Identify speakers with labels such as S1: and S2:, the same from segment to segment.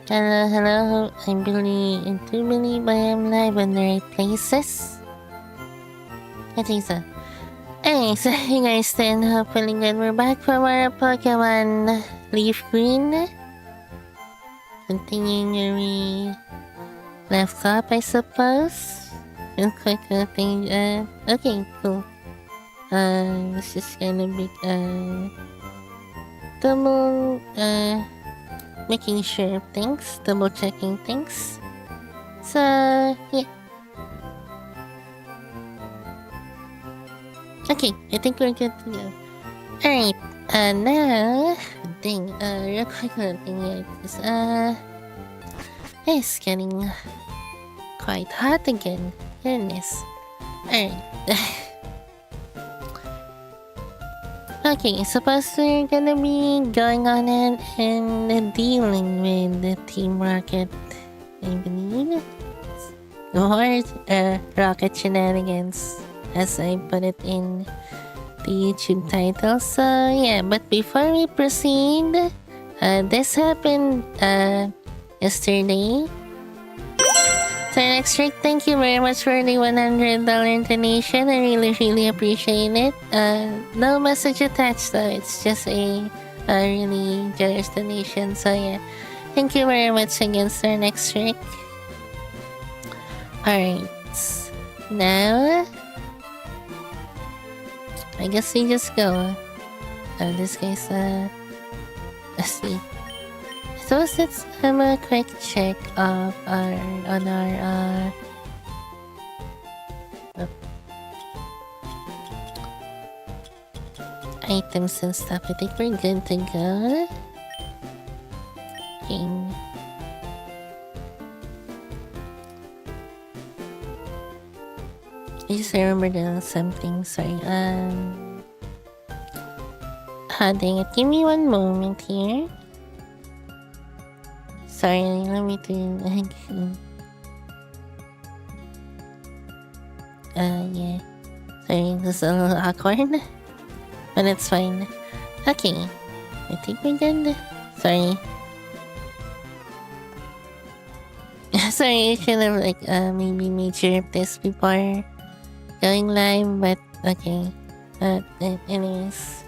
S1: Hello, hello. I do believe I am live on the right places. I think so. Anyway, so you guys then hopefully good. We're back from our Pokemon LeafGreen. Continuing where we left off, I suppose. Real quick thing. Okay, cool. This is gonna be double making sure of things, double checking things. So yeah. Okay, I think we're good to go. Alright, now dang, real quick thing here is it's getting quite hot again. Goodness. Alright. Okay, suppose we're gonna be going on it and dealing with the Team Rocket, I believe. Or Rocket Shenanigans, as I put it in the YouTube title. So yeah, but before we proceed, this happened yesterday. So next week, thank you very much for the $100 donation. I really appreciate it. No message attached though, it's just a really generous donation. So yeah, thank you very much again, Sir Next Week. Alright, now I guess we just go. This guy's let's see. So let's have a quick check of our items and stuff. I think we're good to go. Okay. I just remembered something, sorry. Dang it, give me one moment here. Sorry, let me do yeah. Sorry, this is a little awkward. But it's fine. Okay. I think we're good. Sorry. Sorry, I should have maybe made sure of this before going live, but okay. Anyways.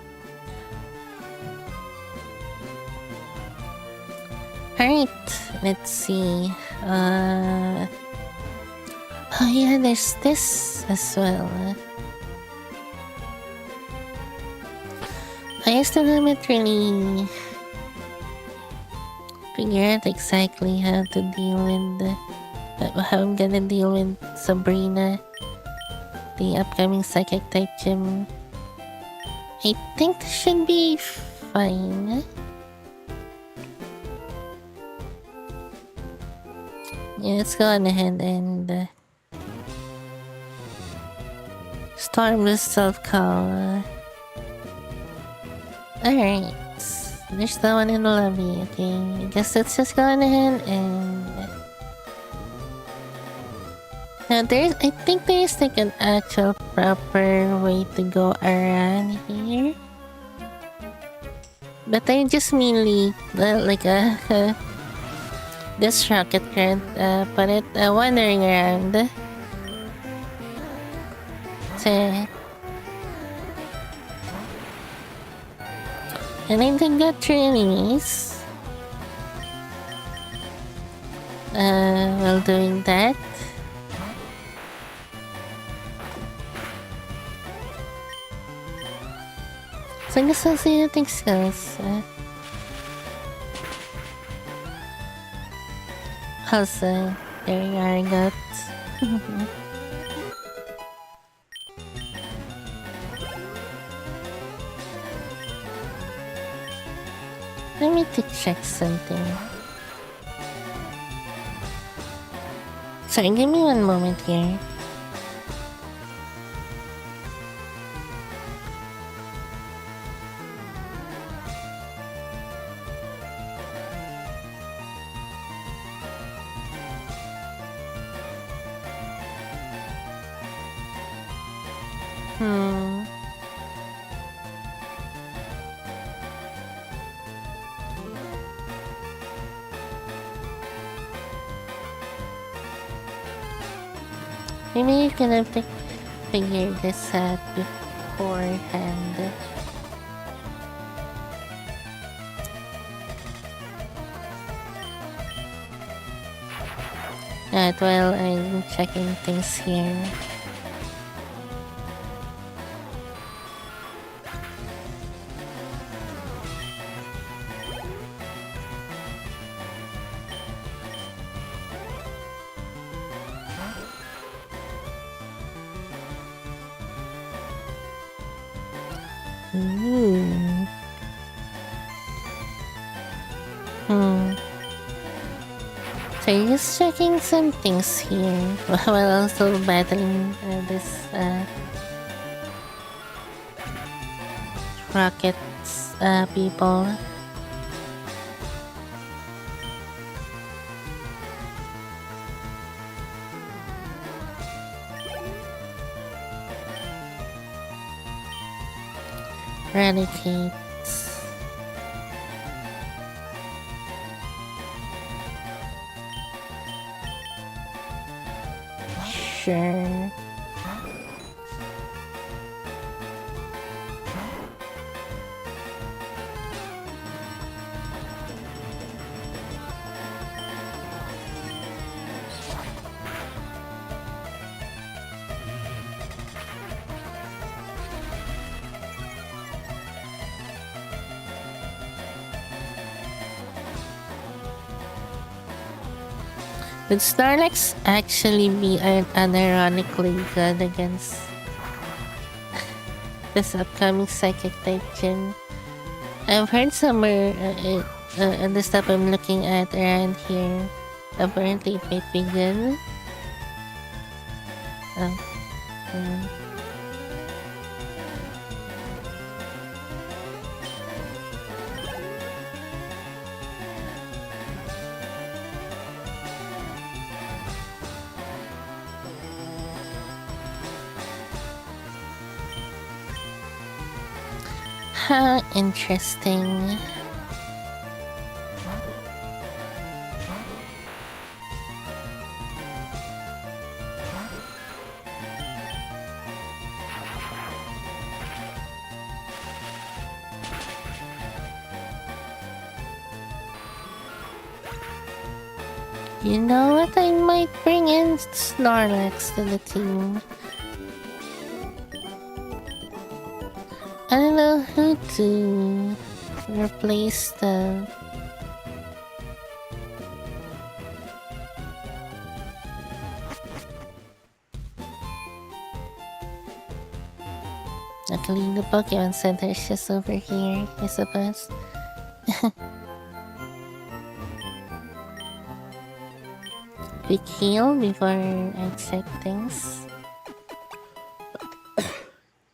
S1: Alright, let's see. Oh yeah, there's this as well. I still haven't really figured out exactly how to deal with how I'm gonna deal with Sabrina, the upcoming psychic type gym. I think this should be fine. Yeah, let's go on ahead and storm this self-call. Alright, there's no one in the lobby. Okay, I guess let's just go on ahead and now I think there's like an actual proper way to go around here, but I just mainly like this rocket can't put it wandering around. So and I think got through enemies while doing that. So I guess I'll see how things goes. Also, there you are, goats. Let me check something. Sorry, give me one moment here. Maybe you could have figured this out beforehand. While I'm checking things here. Ooh. So you're just checking some things here while also battling this rockets people. Renegades. Sure. Would Snorlax actually be unironically good against this upcoming Psychic type gym? I've heard somewhere the stuff I'm looking at around here. Apparently it might be good. How interesting. You know what? I might bring in Snorlax to the team. I don't know who to replace the... Luckily, the Pokemon Center is just over here, I suppose. Quick heal before I check things.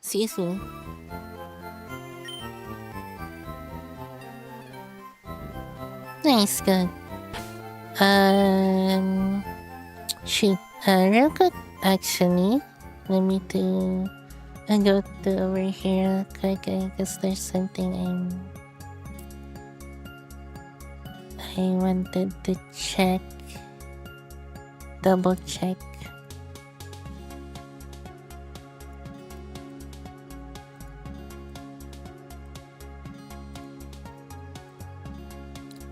S1: Excuse me. Nice, good. Shoot. Real quick, actually. Let me do... I go to over here real quick, because there's something I wanted to check. Double check.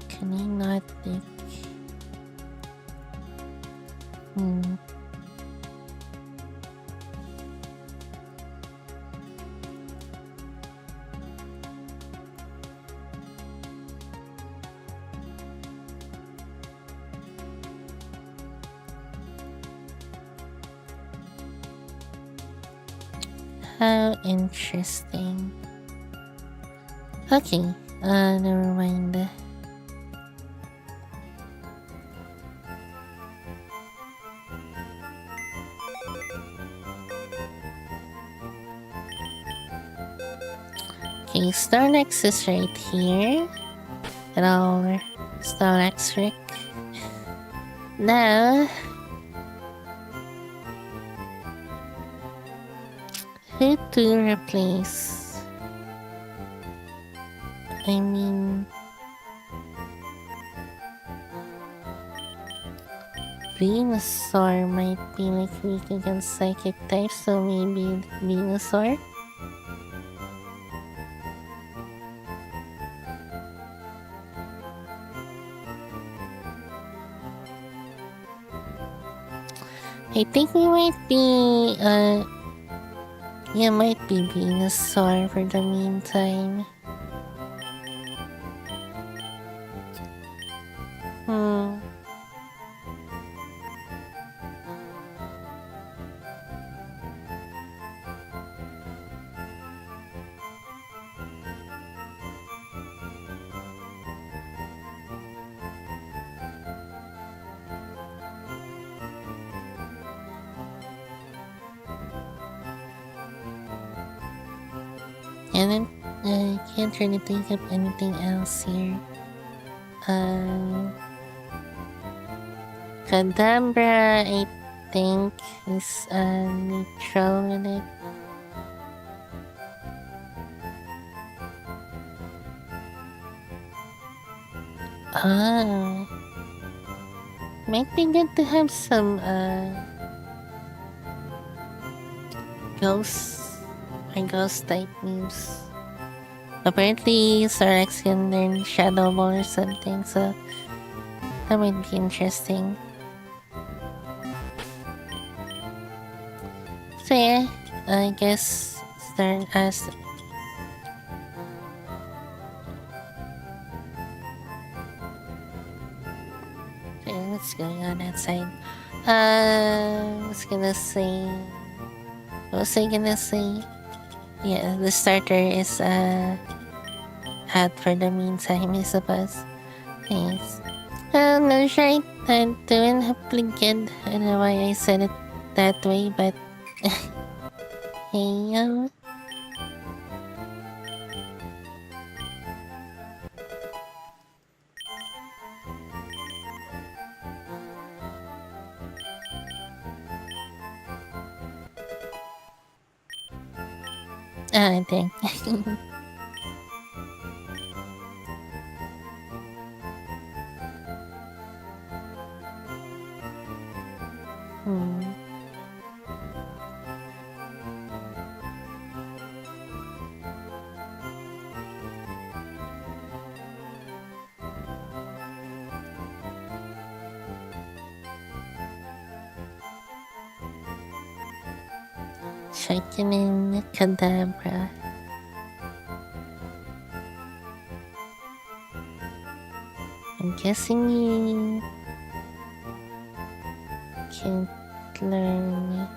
S1: Can I not pick? How interesting. Okay, never mind. Okay, Snorlax is right here. And I'll Snorlax Rick. Now, who to replace? I mean, Venusaur might be like weak against psychic types, so maybe Venusaur? I think we might be, yeah, might be Venusaur for the meantime. And then, I can't really think of anything else here. Kadabra, I think, is neutral with it. Might be good to have some ghost type moves. Apparently, Sorex can learn Shadow Ball or something, so that might be interesting. So yeah, I guess start as what's going on outside? I was gonna say. What was I gonna say? Yeah, the starter is out for the meantime, I suppose. Yes. That's right. I'm doing pretty good. I don't know why I said it that way, but hey. I think. Checking in Kadabra. I'm guessing you can't learn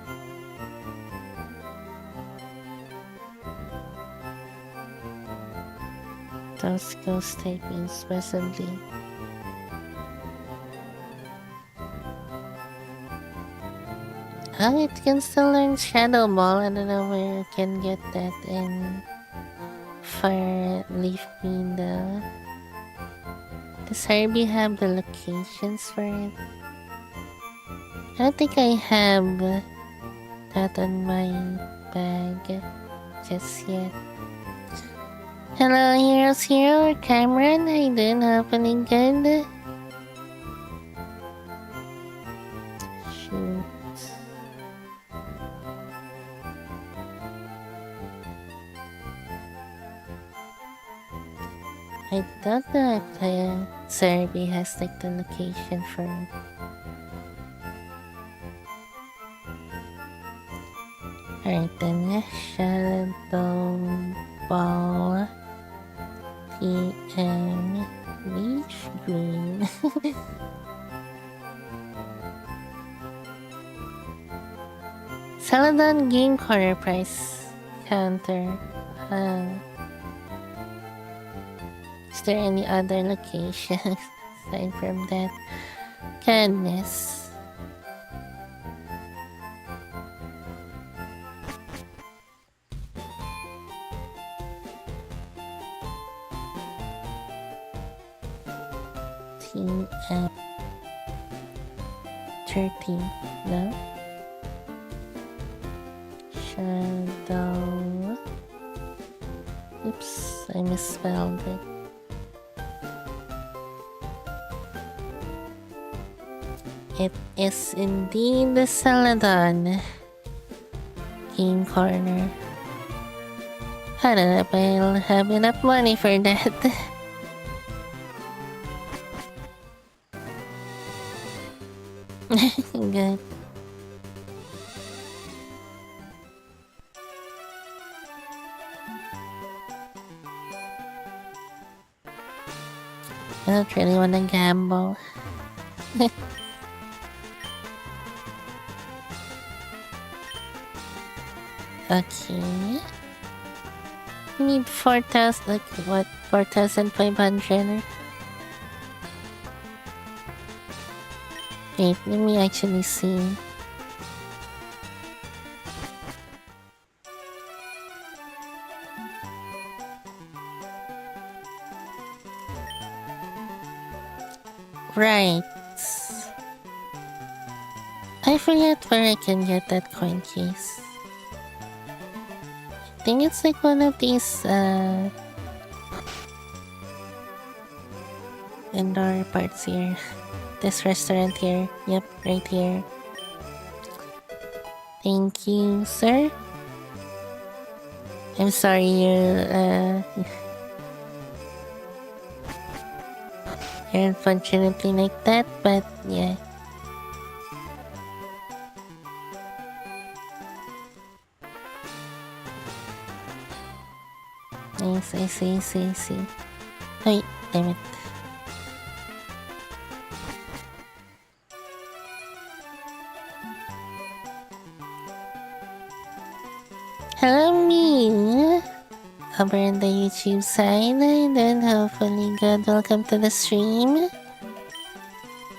S1: those ghost typings presently. Oh, it can still learn Shadow Ball. I don't know where you can get that in Fire LeafGreen though. Does Herbie have the locations for it? I don't think I have that on my bag just yet. Hello, Heroes Hero, Cameron. How you doing? Happening good? Shoot. I don't know if Serbi has like the location for it. Alright then, Shadow Ball TM LeafGreen. Celadon game quarter price counter. Is there any other locations aside from that? Goodness. Team 13, no? Shadow. Oops, I misspelled it. It is indeed the Celadon Game Corner. I don't know if I'll have enough money for that. Good. I don't really wanna gamble. Okay. We need 4,000, like what? 4,500? Wait, let me actually see. Right. I forget where I can get that coin case. I think it's like one of these indoor parts here. This restaurant here. Yep, right here. Thank you, sir. I'm sorry you're unfortunately like that, but yeah. Nice, I see. Wait, damn it. Hello, me. Over on the YouTube side, and then hopefully good. Welcome to the stream.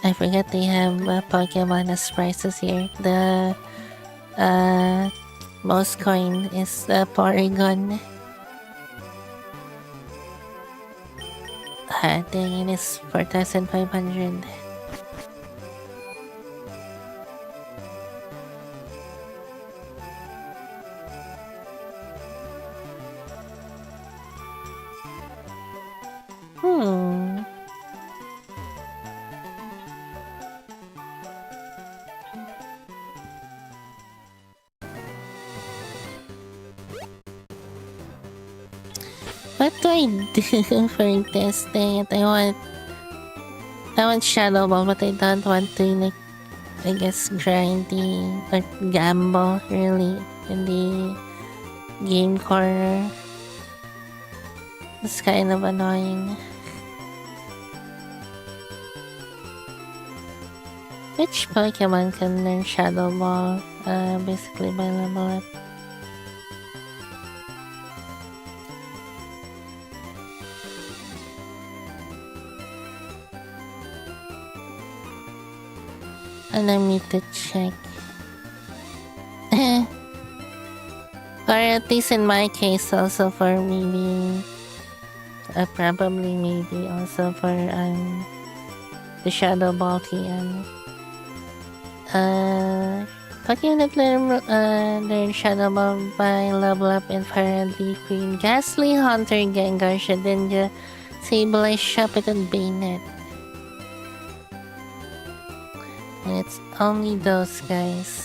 S1: I forget they have Pokemon as prizes here. The most coin is the Porygon. Dang, it is 4,500. What do I do for this thing? I want Shadow Ball, but I don't want to, like, I guess, grindy or gamble, really, in the game corner. It's kind of annoying. Which Pokemon can learn Shadow Ball? Basically by level up. Allow me to check. Or at least in my case, also for maybe... probably maybe also for the Shadow Ball TM. Pokemon that learn Shadow Ball by level up in Fire LeafGreen, Ghastly, Hunter, Gengar, Shedinja, Sableye, Shuppet, and Bayonet. And it's only those guys.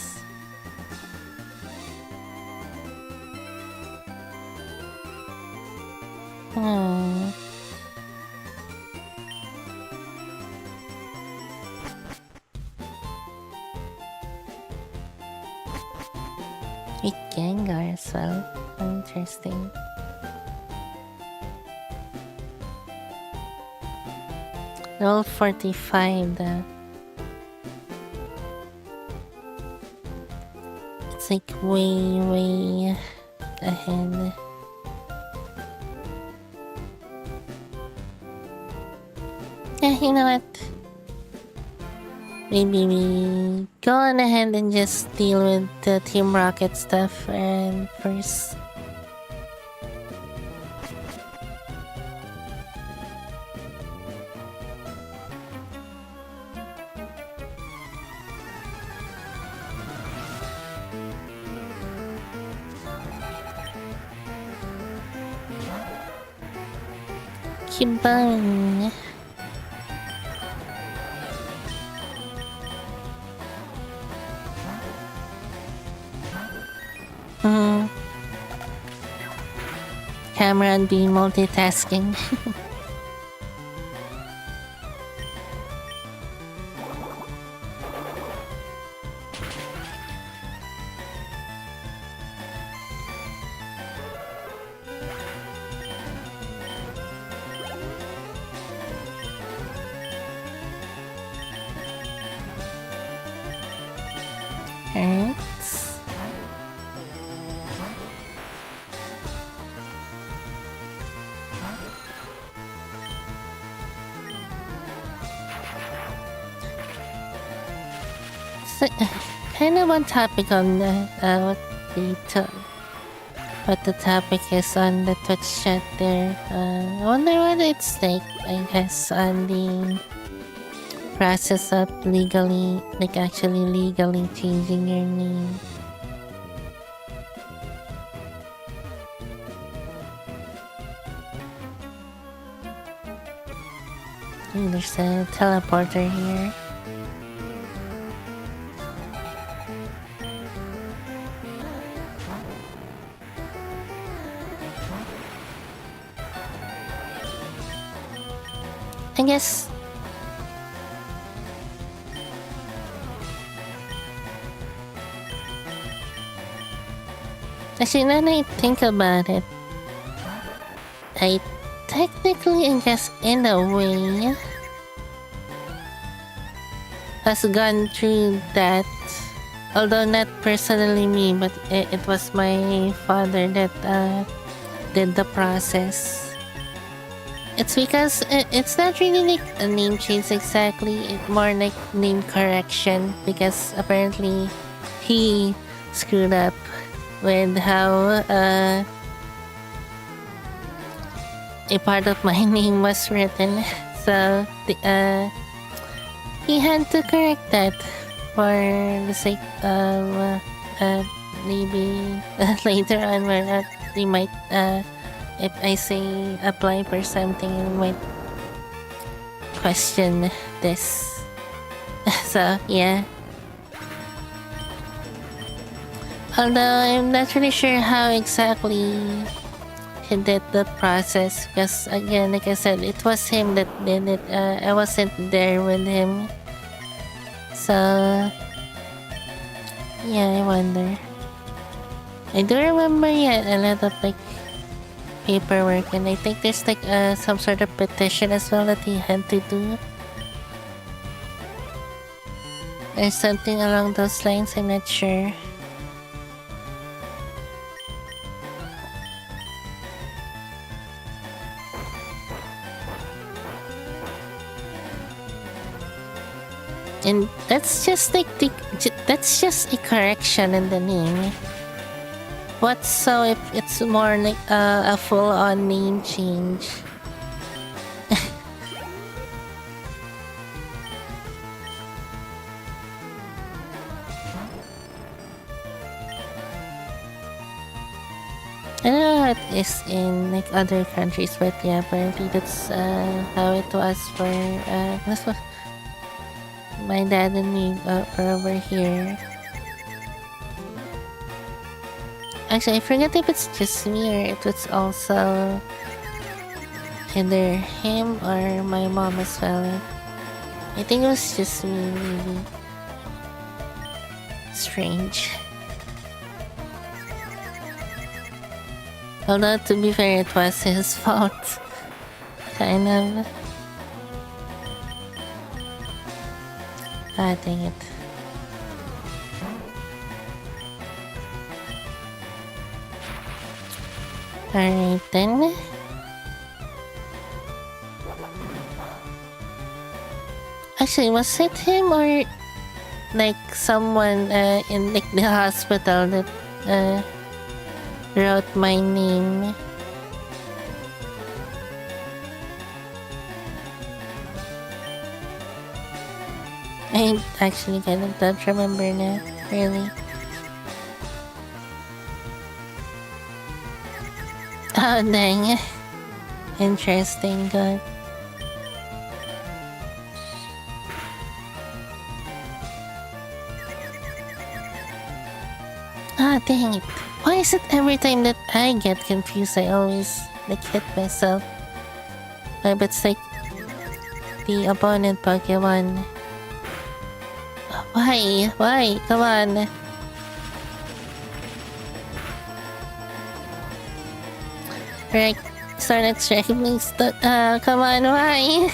S1: With Gengar as well. Interesting. Roll 45 though. It's like way ahead. Yeah, you know what? Maybe we go on ahead and just deal with the Team Rocket stuff and first. Kibang. camera and be multitasking. Alright. So, kind of on topic on what the topic is on the Twitch chat there. I wonder what it's like, I guess, on the process of legally, like actually legally changing your name. Ooh, there's a teleporter here. I guess actually, now that I think about it, I technically, I guess, in a way, has gone through that. Although not personally me, but it was my father that did the process. It's because it's not really like a name change exactly, it's more like name correction because apparently he screwed up with how a part of my name was written. So he had to correct that for the sake of maybe later on where they might if I say apply for something, you might question this. So yeah. Although I'm not really sure how exactly he did the process because again, like I said, it was him that did it. I wasn't there with him. So yeah, I wonder. I do remember a lot of like paperwork, and I think there's like some sort of petition as well that he had to do. Or something along those lines, I'm not sure. And that's just like that's just a correction in the name. What so if it's more like a full-on name change? I don't know how it is in like other countries, but yeah, apparently that's how it was for that's what my dad and me over here. Actually, I forget if it's just me or if it's also either him or my mom as well. I think it was just me, maybe. Strange. Although, to be fair, it was his fault. Kind of. Ah, dang it. Alright then. Actually, was it him or like someone in like the hospital that wrote my name? I actually kind of don't remember now, really. Oh dang. Interesting, good. Ah, dang it. Why is it every time that I get confused, I always like hit myself. But it's like the opponent Pokemon. Why? Why? Come on. Right, Starnet Strike, please. Come on, why?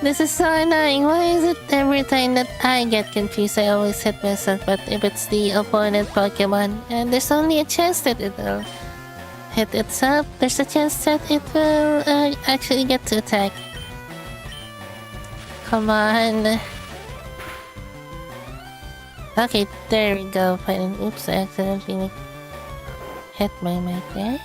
S1: This is so annoying. Why is it every time that I get confused, I always hit myself? But if it's the opponent Pokemon, and there's only a chance that it will hit itself, there's a chance that it will actually get to attack. Come on. Okay, there we go. Fine. Oops, I accidentally hit my mic there.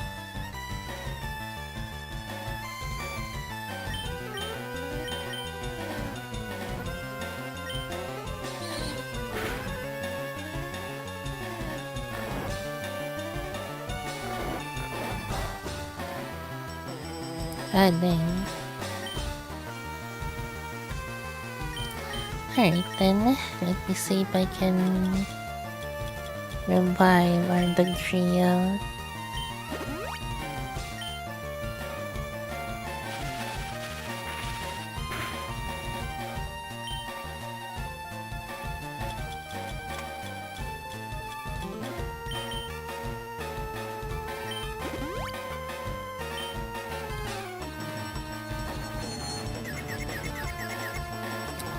S1: Ah, dang. Alright then, let me see if I can revive our Dugtrio.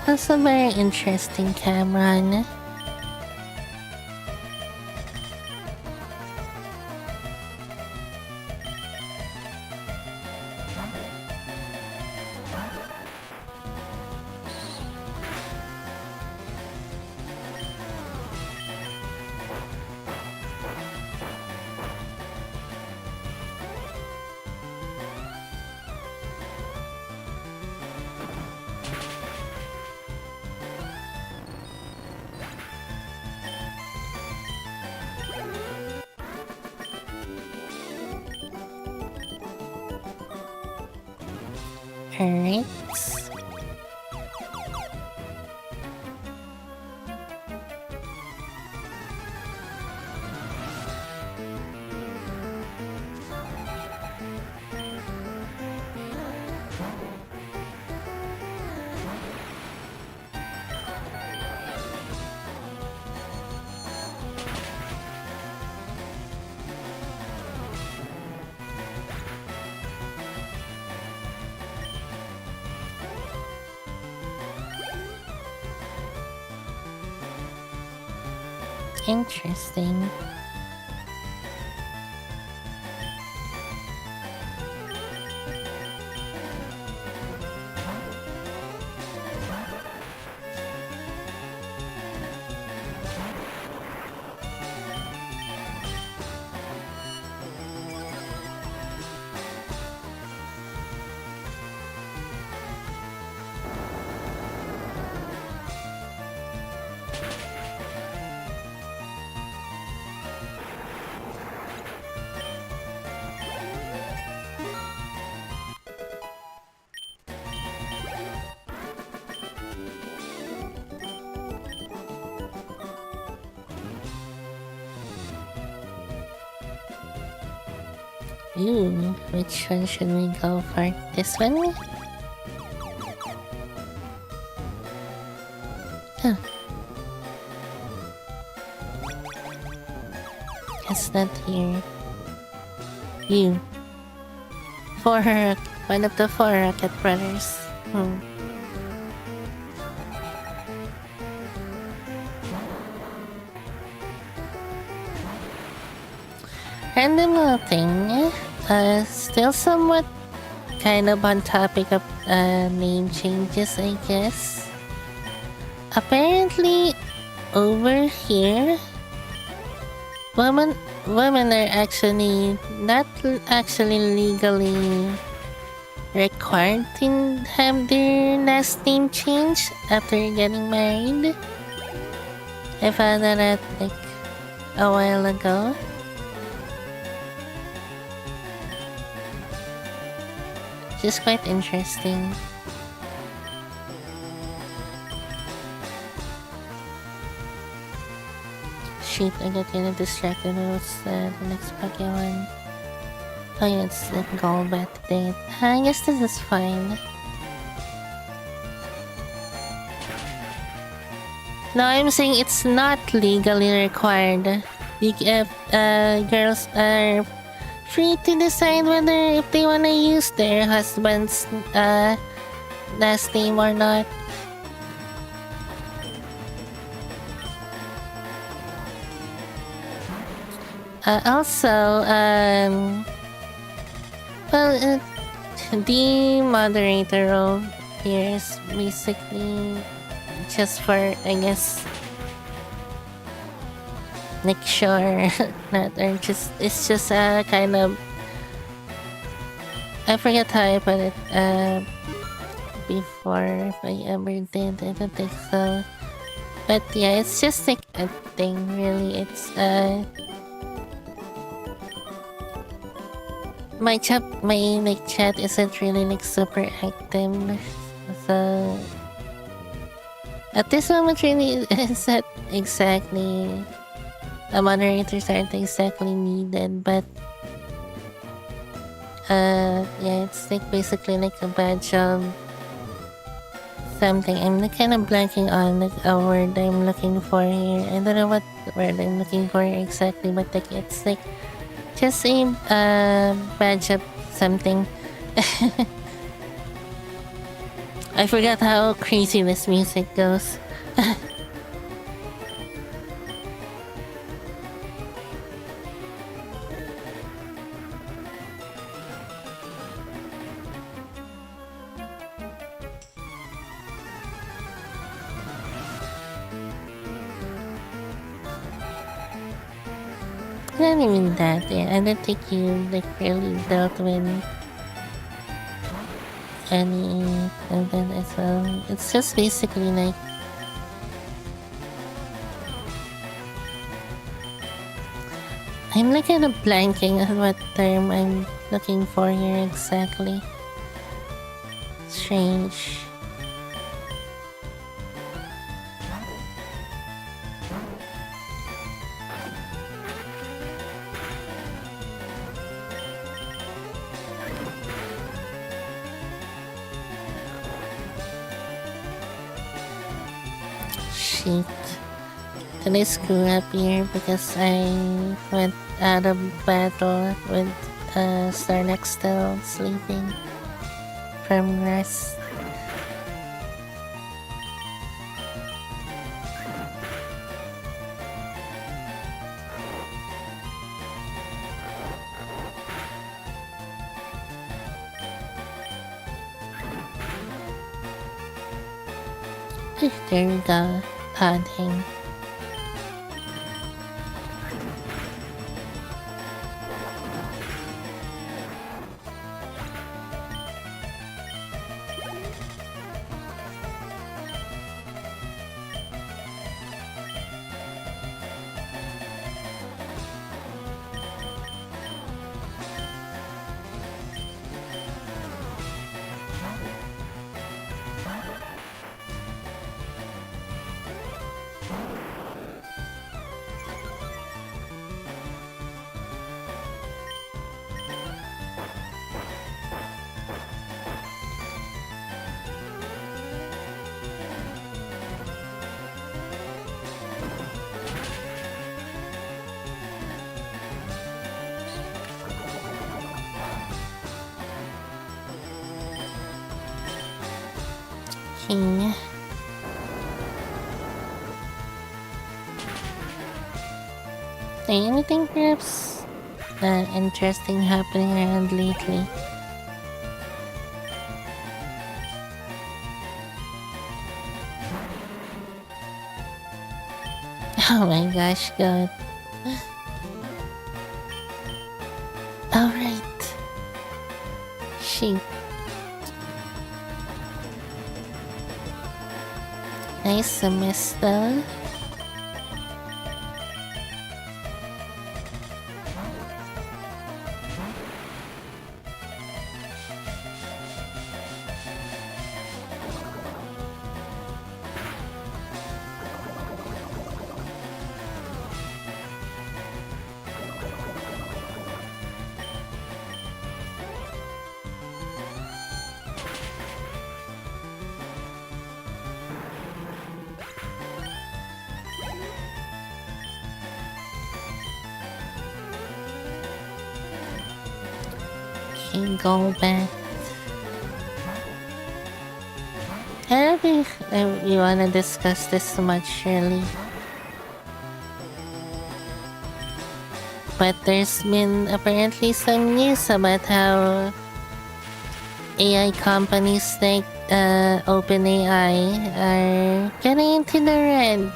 S1: That's a very interesting camera. Alright. Interesting. Ooh, which one should we go for? This one? Huh. It's not here. You. One of the four Rocket Brothers. Random little thing. Still somewhat kind of on topic of name changes, I guess. Apparently, over here, women are actually not actually legally required to have their last name changed after getting married. I found that out like a while ago. Just quite interesting. Shoot, I got kind of distracted with the next Pokemon. Oh yeah, it's like gold bat date. I guess this is fine. No, I'm saying it's not legally required. Girls are free to decide whether if they wanna use their husband's last name or not. Also, well, the moderator role here is basically just for, I guess, make sure not, or just, it's just a kind of, I forget how I put it before, if I ever did. I don't think so. But yeah, it's just like a thing, really. It's my chat isn't really like super active, so at this moment really is that exactly moderators aren't exactly needed, but yeah, it's like basically like a badge of something. I'm like kind of blanking on like a word I'm looking for here. I don't know what word I'm looking for exactly, but like it's like just a badge of something. I forgot how crazy this music goes. Not even that, yeah. I don't think you like really dealt with any of that as well. It's just basically like I'm like kind of blanking on what term I'm looking for here exactly. Strange. Shit. Did I screw up here because I went out of battle with Star Next still sleeping from rest? There we go. Hunting. Okay. Anything perhaps interesting happening around lately? Oh my gosh, God. Alright. Sheep. Nice miss though. a go back. I don't think we wanna discuss this much really. But there's been apparently some news about how AI companies like OpenAI are getting into the red.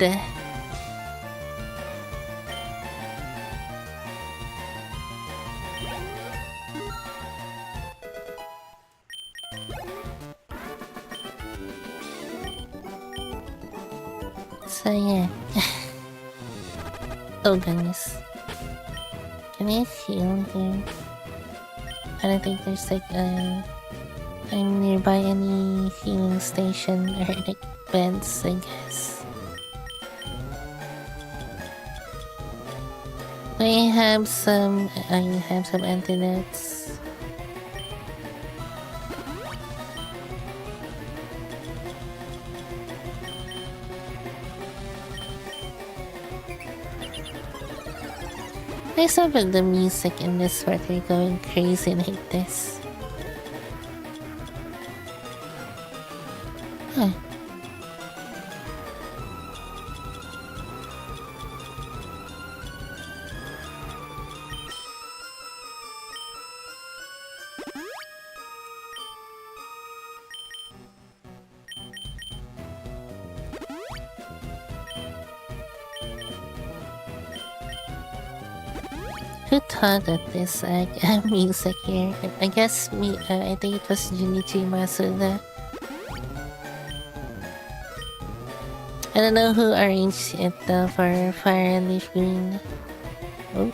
S1: So yeah. Oh goodness. Can I heal here? I don't think there's like I'm nearby any healing station or like beds, I guess. I have some antidotes. I saw that the music in this part are going crazy like this. Huh. Who thought that this music here? I guess me. I think it was Junichi Masuda. I don't know who arranged it for Fire and LeafGreen. Oh.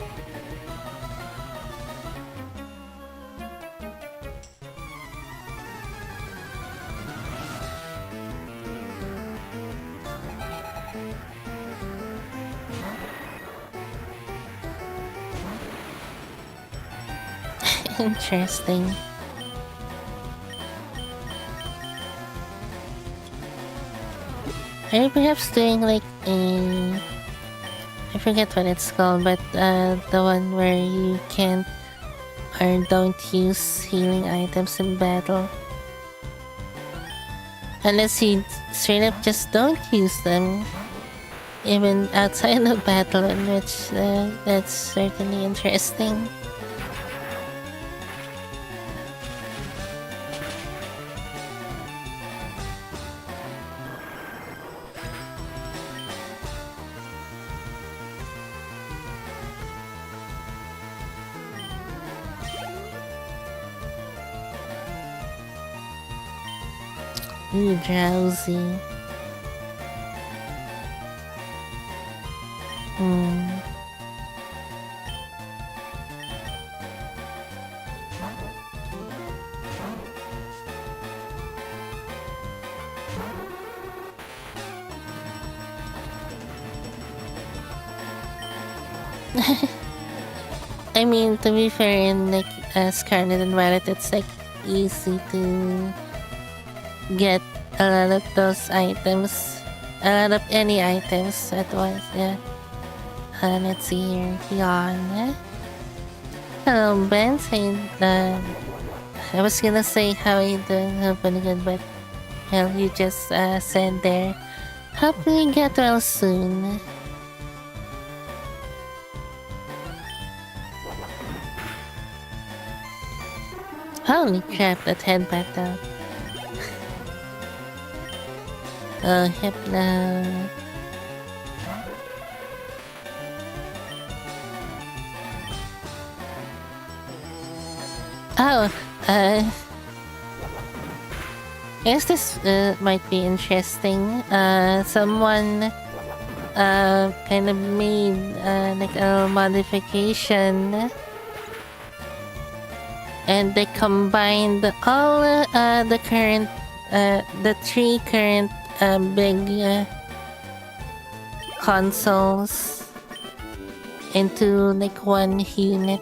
S1: Interesting. Are you perhaps doing like a... I forget what it's called, but the one where you can't or don't use healing items in battle? Unless you straight up just don't use them, even outside of battle, in which that's certainly interesting. Ooh, drowsy. I mean, to be fair, in like Scarlet and Violet, it's like easy to get a lot of those items, a lot of any items at once. Yeah. Let's see here. Yawn. Hello, Ben. I was gonna say how you doing, hoping good, but well, you just said there. Hopefully get well soon. Holy crap, that head backed out. Oh, Hypno. Oh, I guess this might be interesting. Someone kind of made like a modification, and they combined all the current, the three current big consoles into like one unit.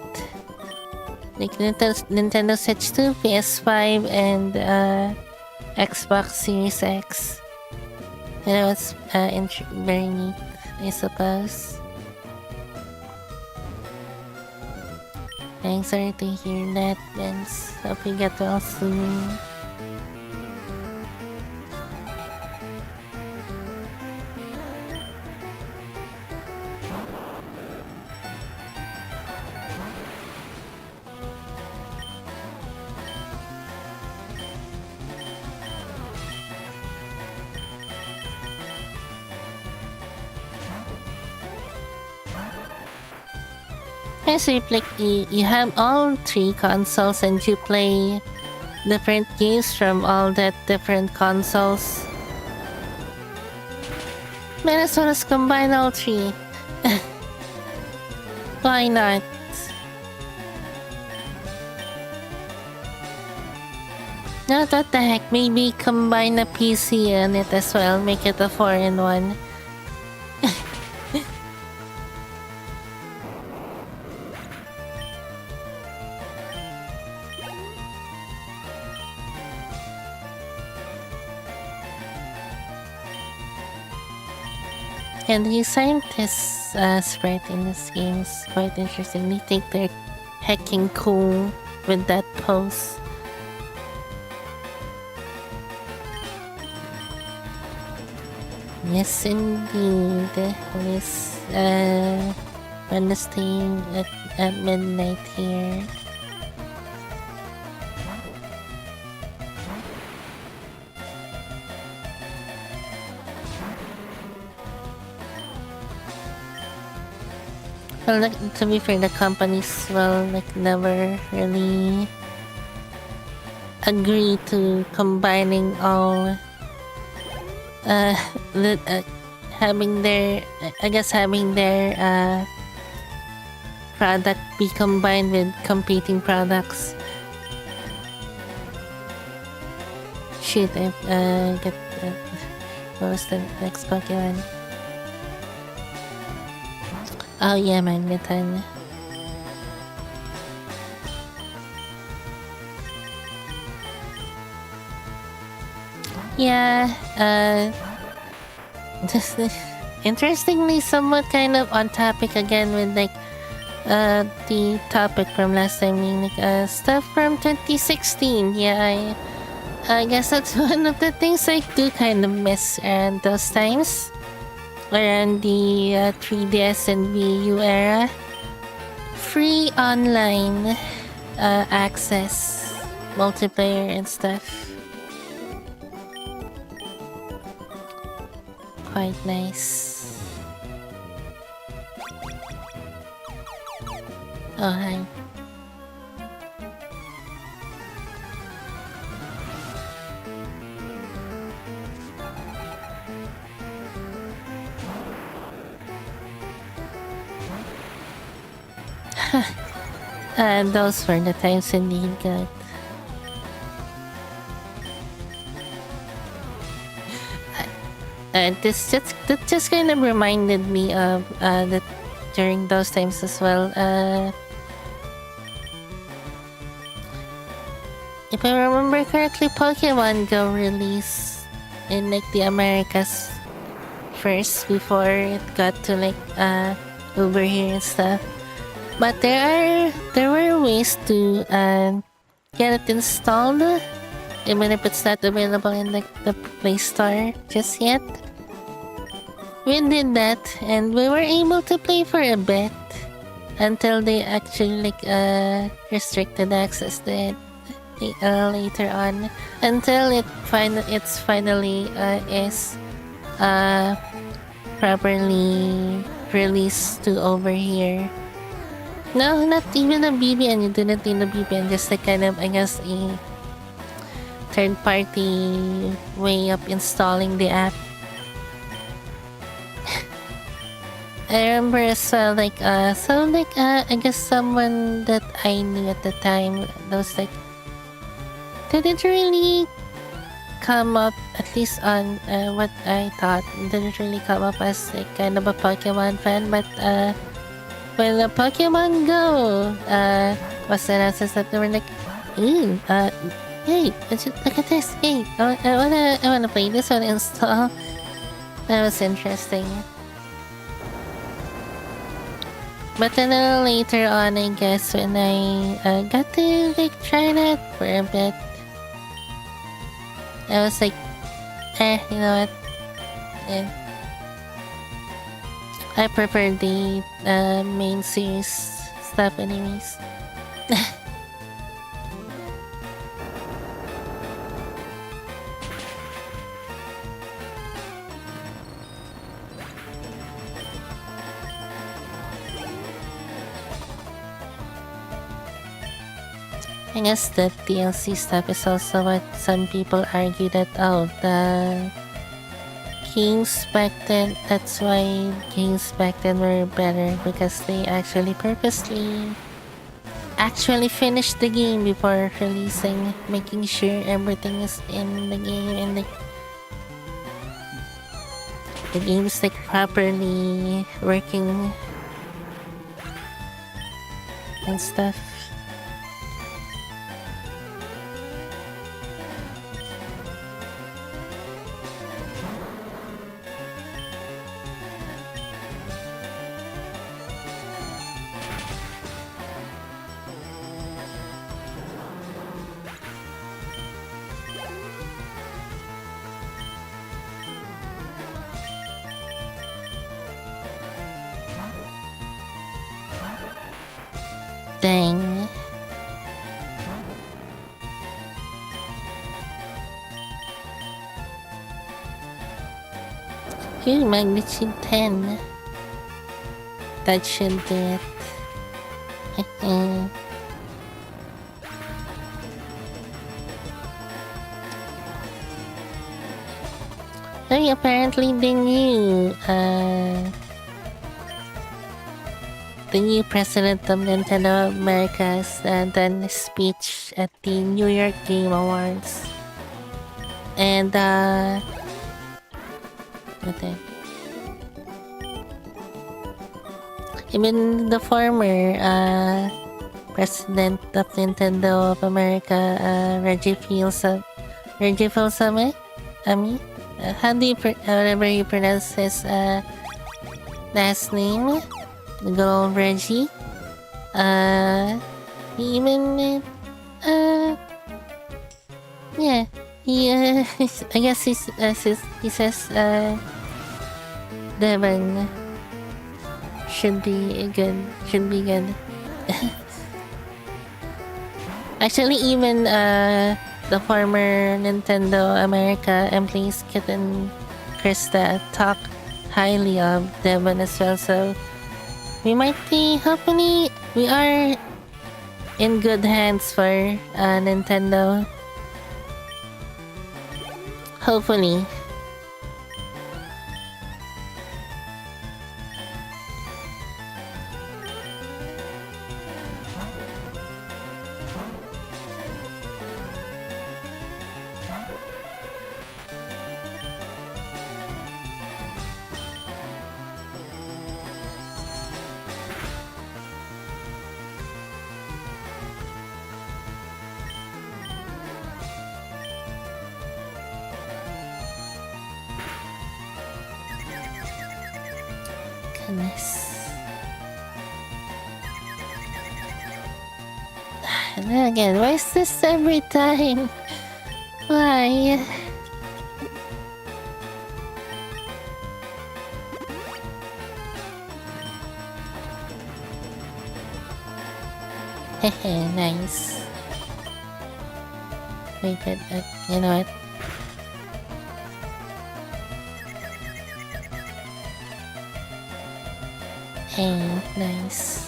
S1: Like Nintendo Switch 2, PS5, and Xbox Series X. You know, it's very neat, I suppose. I'm sorry to hear that, Vince. Hope you get well soon. So you have all 3 consoles and you play different games from all that different consoles. Might as well just combine all 3. Why not? No, what the heck, maybe combine a PC in it as well, make it a 4-in-1. And the scientist sprite in this game is quite interesting. They think they're hecking cool with that pose. Yes, indeed. It's Wednesday at midnight here. Well, like, to be fair, the companies will never really agree to combining all having their product be combined with competing products. Shit, I get what was the next Pokemon? Oh yeah, Magneton. Yeah, just interestingly, somewhat kind of on topic again with the topic from last time, stuff from 2016. Yeah, I guess that's one of the things I do kind of miss around those times. Around the 3DS and Wii U era. Free online access, multiplayer and stuff. Quite nice. Oh, hi. And those were the times indeed, God. That just kind of reminded me of that during those times as well. If I remember correctly, Pokemon Go released in the Americas first before it got to over here and stuff. But there were ways to get it installed, even if it's not available in the Play Store just yet. We did that, and we were able to play for a bit until they actually restricted access to it later on. Until it's finally is properly released to over here. No, not even a BBN. You didn't need a BBN. Just kind of, I guess, a third-party way of installing the app. I remember as well, I guess someone that I knew at the time, those didn't really come up, at least on what I thought, didn't really come up as kind of a Pokemon fan, but when the Pokemon Go was announced, that they were ooh, hey, look at this, hey, I wanna play this one, install. That was interesting. But then a little later on, I guess, when I got to like try that for a bit, I was like, you know what? Eh, I prefer the main series stuff anyways. I guess the DLC stuff is also what some people argue that, oh, the games back then, that's why games back then were better, because they actually purposely finished the game before releasing, making sure everything is in the game and the game's like properly working and stuff. Dang. Ooh, magnitude 10. That should do it. Oh, apparently they knew the new president of Nintendo America's done a speech at the New York Game Awards. And even the former president of Nintendo of America, Reggie Fils-Aimé, how do you whatever you pronounce his last name? The good old Reggie. He even yeah, he I guess he says Devon should be good. Actually, even the former Nintendo America employees Kit and Krista talk highly of Devon as well, so we might be, hopefully, we are in good hands for Nintendo. Hopefully. And then again, why is this every time? Why? Hehe, nice. Wait, but you know what? Hey, nice.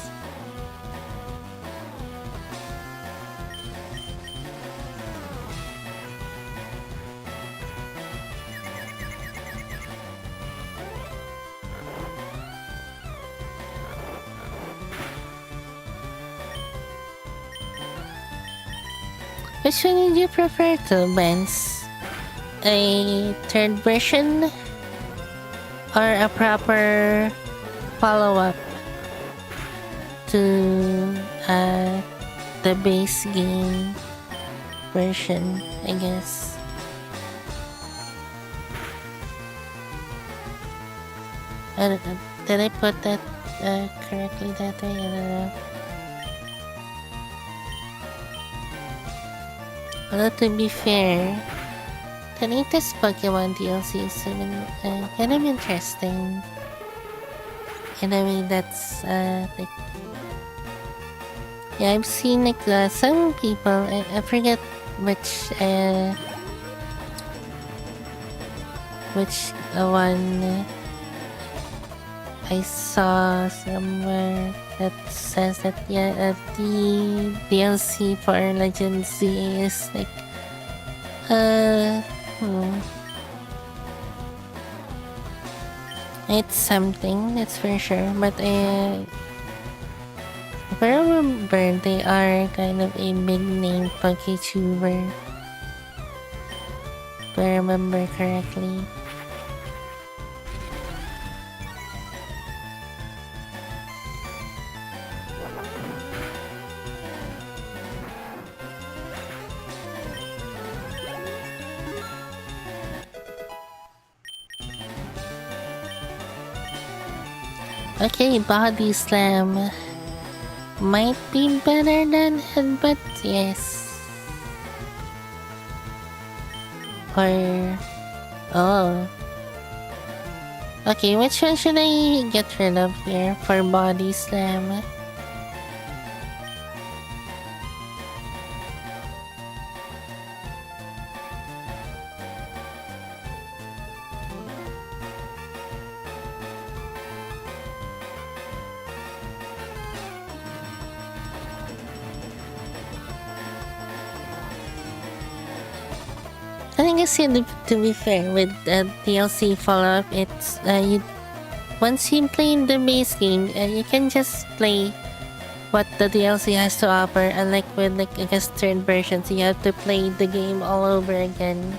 S1: Which one did you prefer to, Benz? A third version? Or a proper follow-up to the base game version, I guess? I don't know. Did I put that correctly that way. I don't know. Although to be fair, the latest Pokemon DLC is even kind of interesting. In a way that's like, yeah, I've seen like some people. I forget which one I saw somewhere that says that the DLC for Legend Z is like it's something, that's for sure. But if I remember, they are kind of a big name VTuber. If I remember correctly. Okay, Body Slam might be better than Headbutt, yes. Or... oh. Okay, which one should I get rid of here for Body Slam? I guess to be fair, with DLC follow-up, it's once you play the base game, you can just play what the DLC has to offer. Unlike with I guess third versions, you have to play the game all over again.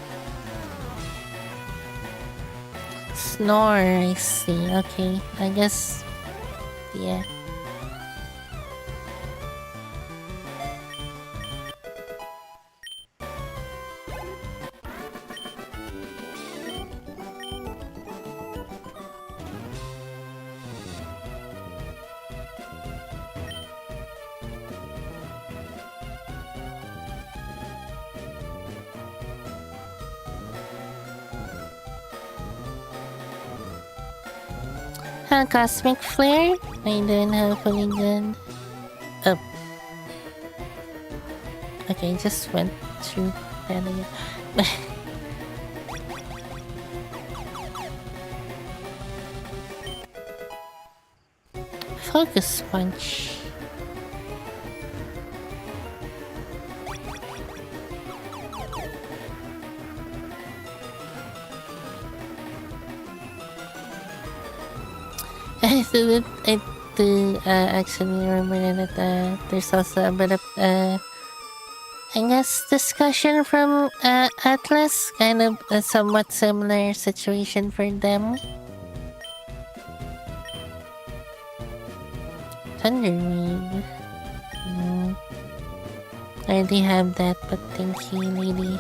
S1: Snore, I see. Okay, I guess yeah. Cosmic Flare? I don't have fully good. Oh. Okay, just went through that again. Focus Punch. I do actually remember that there's also a bit of I guess discussion from Atlas, kind of a somewhat similar situation for them. Thunderwave. I already have that, but thank you, lady.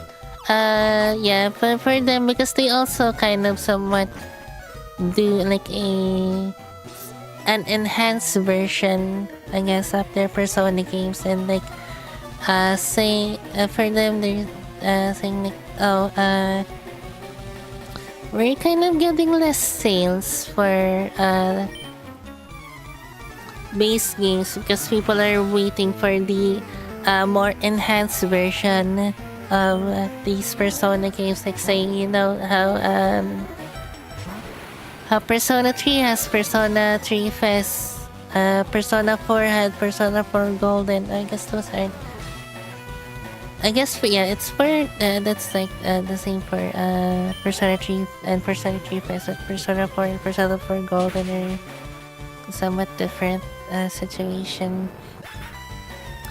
S1: Yeah, but for them, because they also kind of somewhat do like an enhanced version, I guess, of their Persona games, and like say for them they're saying like, oh, we're kind of getting less sales for base games because people are waiting for the more enhanced version of these Persona games, like saying, you know, how Persona 3 has Persona 3 Fest, Persona 4 had Persona 4 Golden. I guess those are... I guess, yeah, it's for... that's like the same for Persona 3 and Persona 3 Fest, but Persona 4 and Persona 4 Golden are somewhat different situation.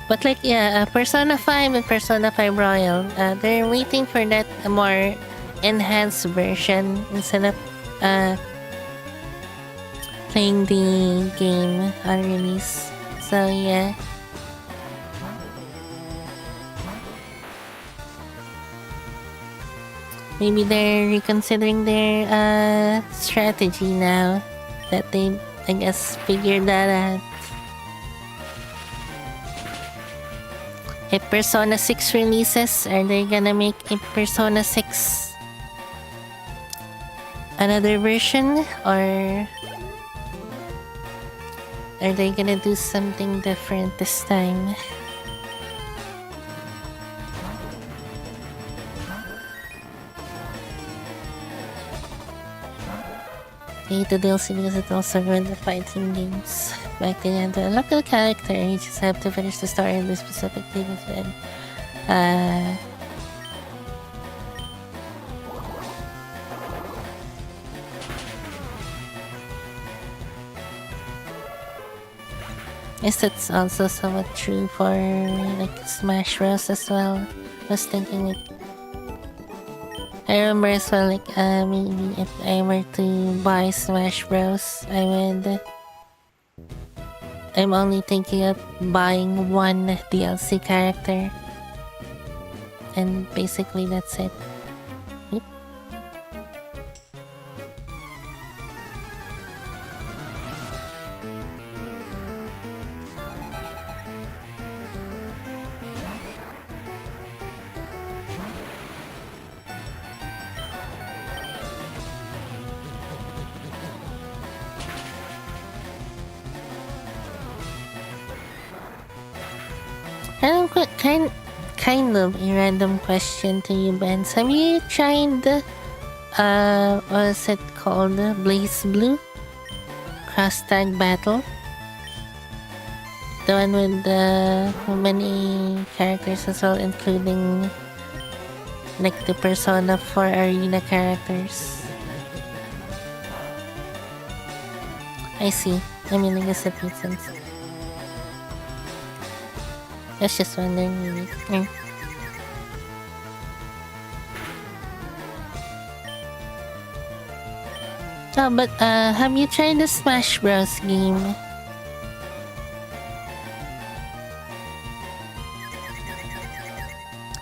S1: But like, yeah, Persona 5 and Persona 5 Royal, they're waiting for that more enhanced version instead of playing the game on release. So yeah. Maybe they're reconsidering their strategy now that they I guess figure that out. If Persona 6 releases, are they gonna make a Persona 6 another version, or are they gonna do something different this time? I hate the DLC because it also ruined the fighting games. Back then, to unlock the character, you just have to finish the story of the specific thing then. Yes, that's also somewhat true for like Smash Bros as well. I was thinking like, I remember as well like maybe if I were to buy Smash Bros, I'm only thinking of buying one DLC character, and basically that's it. Yep. Kind of a random question to you, Ben. Have you tried what is it called? Blaze Blue? Cross Tag Battle? The one with many characters as well, including like the Persona 4 arena characters. I see. I mean, I guess it makes sense. I was just wondering really. Oh, but have you tried the Smash Bros game?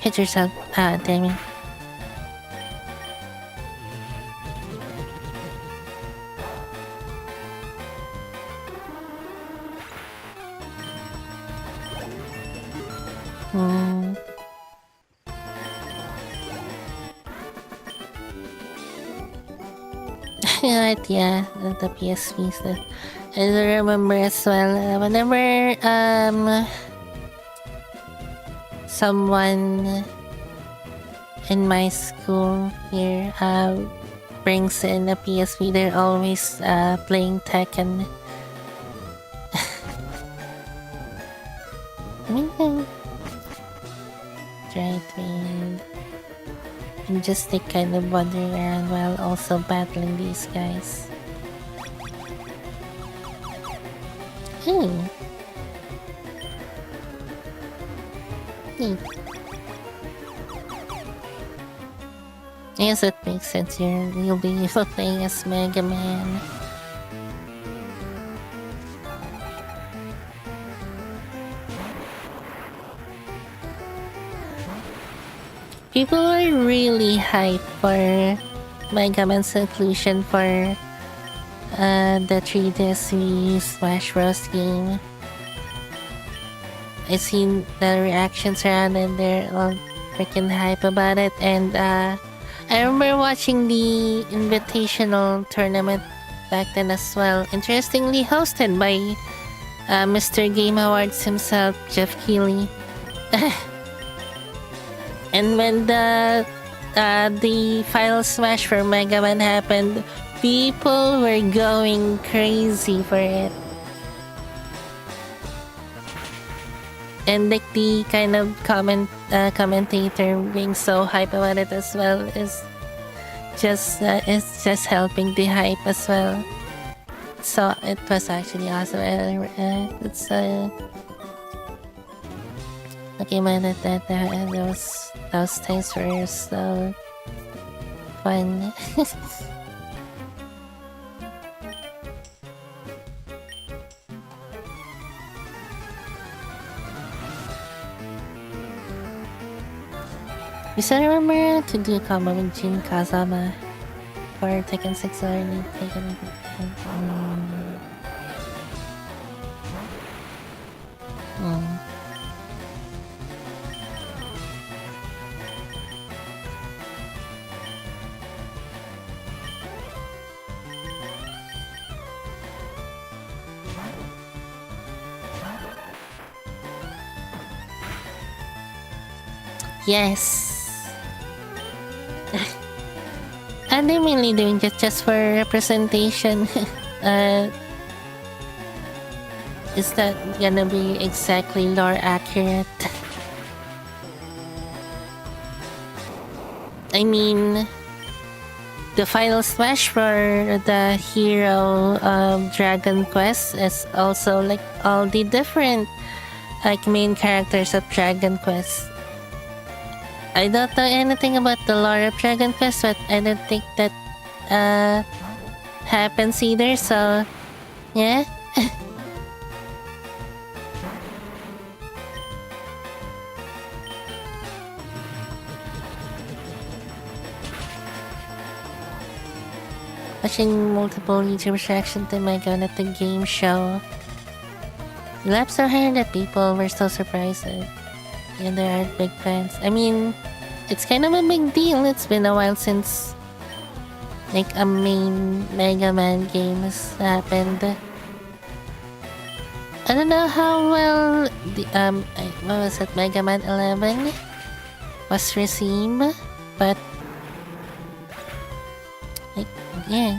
S1: Hit yourself. Damn it. Yeah, the PSP stuff. I remember as well, whenever someone in my school here brings in a PSP, they're always playing Tekken. Right, and just like kind of wandering around while also battling these guys. Neat. I guess it makes sense here. You'll be playing as Mega Man. People are really hyped for Mega Man's inclusion for the 3DS Wii Smash Bros game. I've seen the reactions around and they're all freaking hype about it, and I remember watching the Invitational tournament back then as well. Interestingly hosted by Mr. Game Awards himself, Jeff Keighley. And when the final smash for Mega Man happened, people were going crazy for it. And like the kind of commentator being so hype about it as well is just helping the hype as well. So it was actually awesome. It's okay, man. Those times were so fun. You still remember to do a combo with Jin Kazama for Tekken 6 or Tekken? Mm. Yes. And they're mainly doing it just for representation. uh, is that gonna be exactly lore accurate? I mean, the final smash for the hero Dragon Quest is also like all the different like main characters of Dragon Quest. I don't know anything about the lore of Dragon Quest, but I don't think that happens either, so yeah. Watching multiple YouTubers reaction to my gun at the game show. The laps so higher that people were so surprised at. And there aren't big fans. I mean, it's kind of a big deal. It's been a while since like a main Mega Man game has happened. I don't know how well the what was it, Mega Man 11 was received, but like yeah.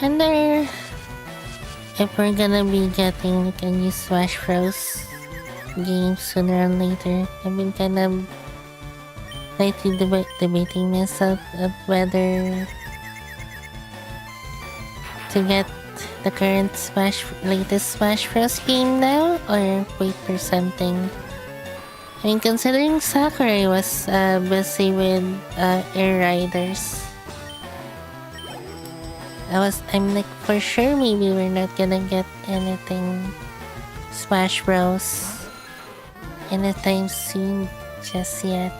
S1: Wonder if we're gonna be getting like a new Smash Bros. Game sooner or later. I've been kind of lately debating myself of whether to get the current latest Smash Bros. Game now or wait for something. I mean, considering Sakurai was busy with Air Riders. I'm like, for sure maybe we're not gonna get anything Smash Bros. Anytime soon just yet.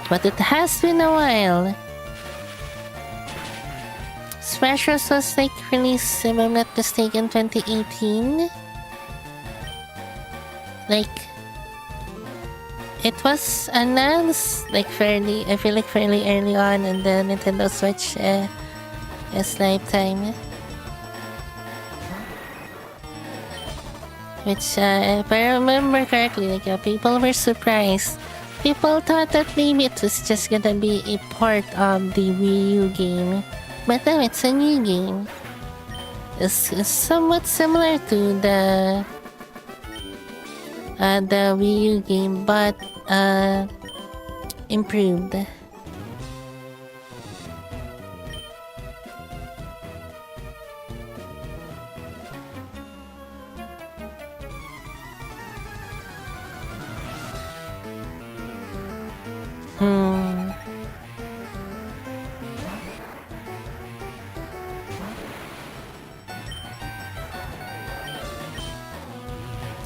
S1: But it has been a while. Smash Bros. Was like released, if I'm not mistaken, 2018. Like, it was announced like fairly early on in the Nintendo Switch its lifetime. Which, if I remember correctly, like people were surprised. People thought that maybe it was just gonna be a part of the Wii U game, but no, it's a new game. It's somewhat similar to the Wii U game, but improved.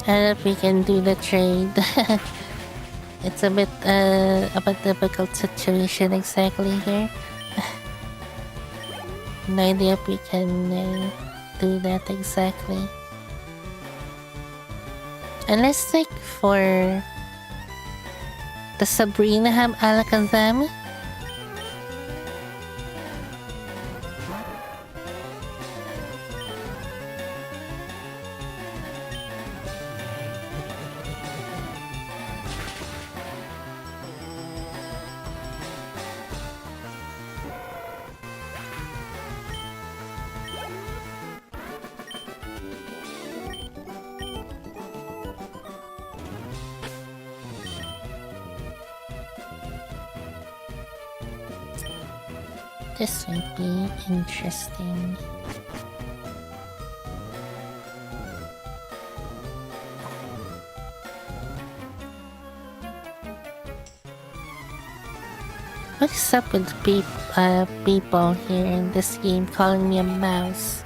S1: And if we can do the trade. It's a bit of a difficult situation exactly here. No idea if we can do that exactly. Unless like for the Sabrina have Alakazam? This might be interesting. What is up with people here in this game calling me a mouse?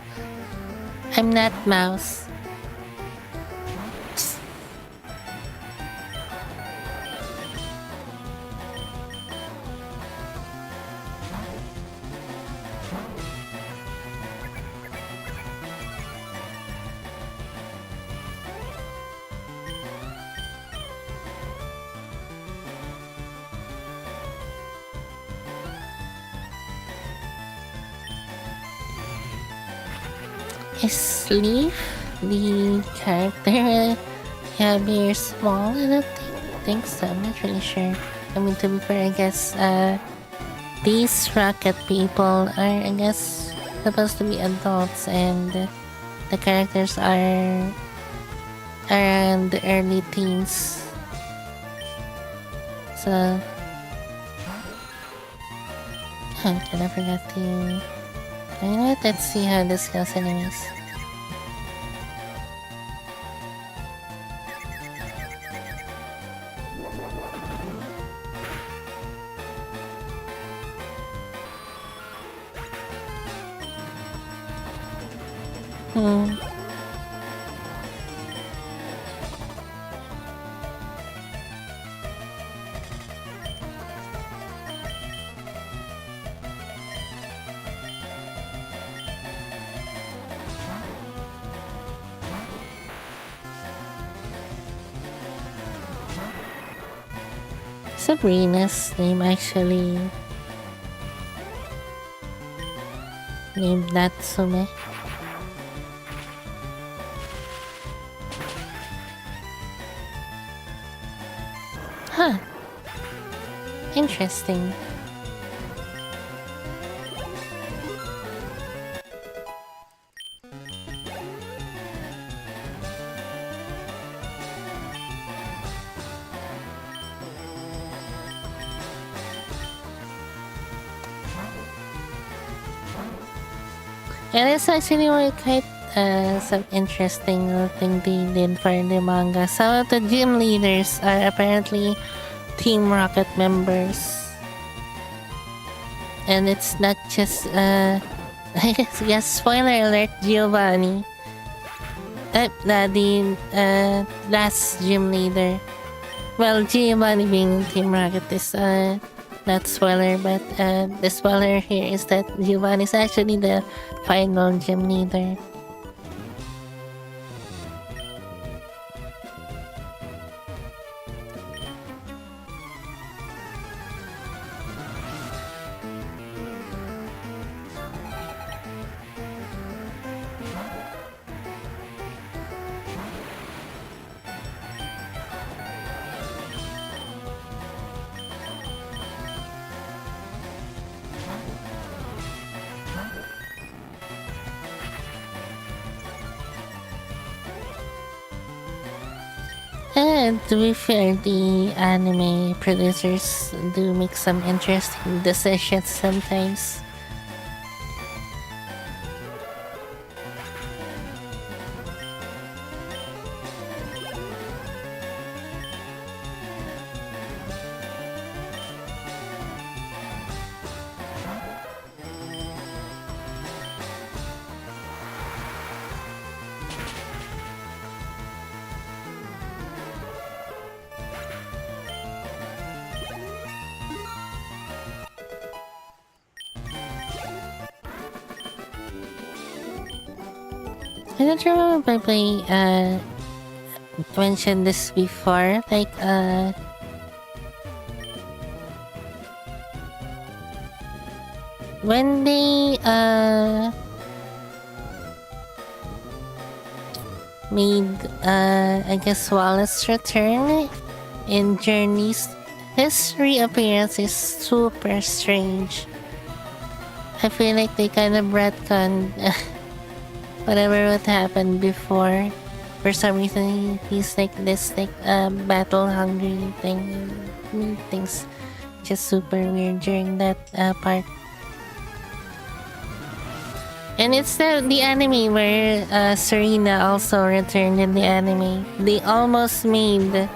S1: I'm not mouse. Is Leaf the character very small? I don't think so. I'm not really sure. I mean, to be fair, I guess these rocket people are, I guess, supposed to be adults, and the characters are around the early teens. So, I forgot to. You know what? Let's see how this goes, anyways. Sabrina's name actually named Natsume. Huh. Interesting. It is actually quite some interesting thing they did for the manga. Some of the gym leaders are apparently Team Rocket members. And it's not just, yes, spoiler alert, Giovanni. The last gym leader. Well, Giovanni being Team Rocket is not spoiler, but the spoiler here is that Giovanni is actually the final gym leader. To be fair, the anime producers do make some interesting decisions sometimes. I don't remember if I mentioned this before. Like when they made I guess Wallace return in Journeys, his reappearance is super strange. I feel like they kind of retconned whatever would happen before. For some reason, he's like this like battle hungry thing. Things just super weird during that part. And it's the anime where Serena also returned in the anime. They almost made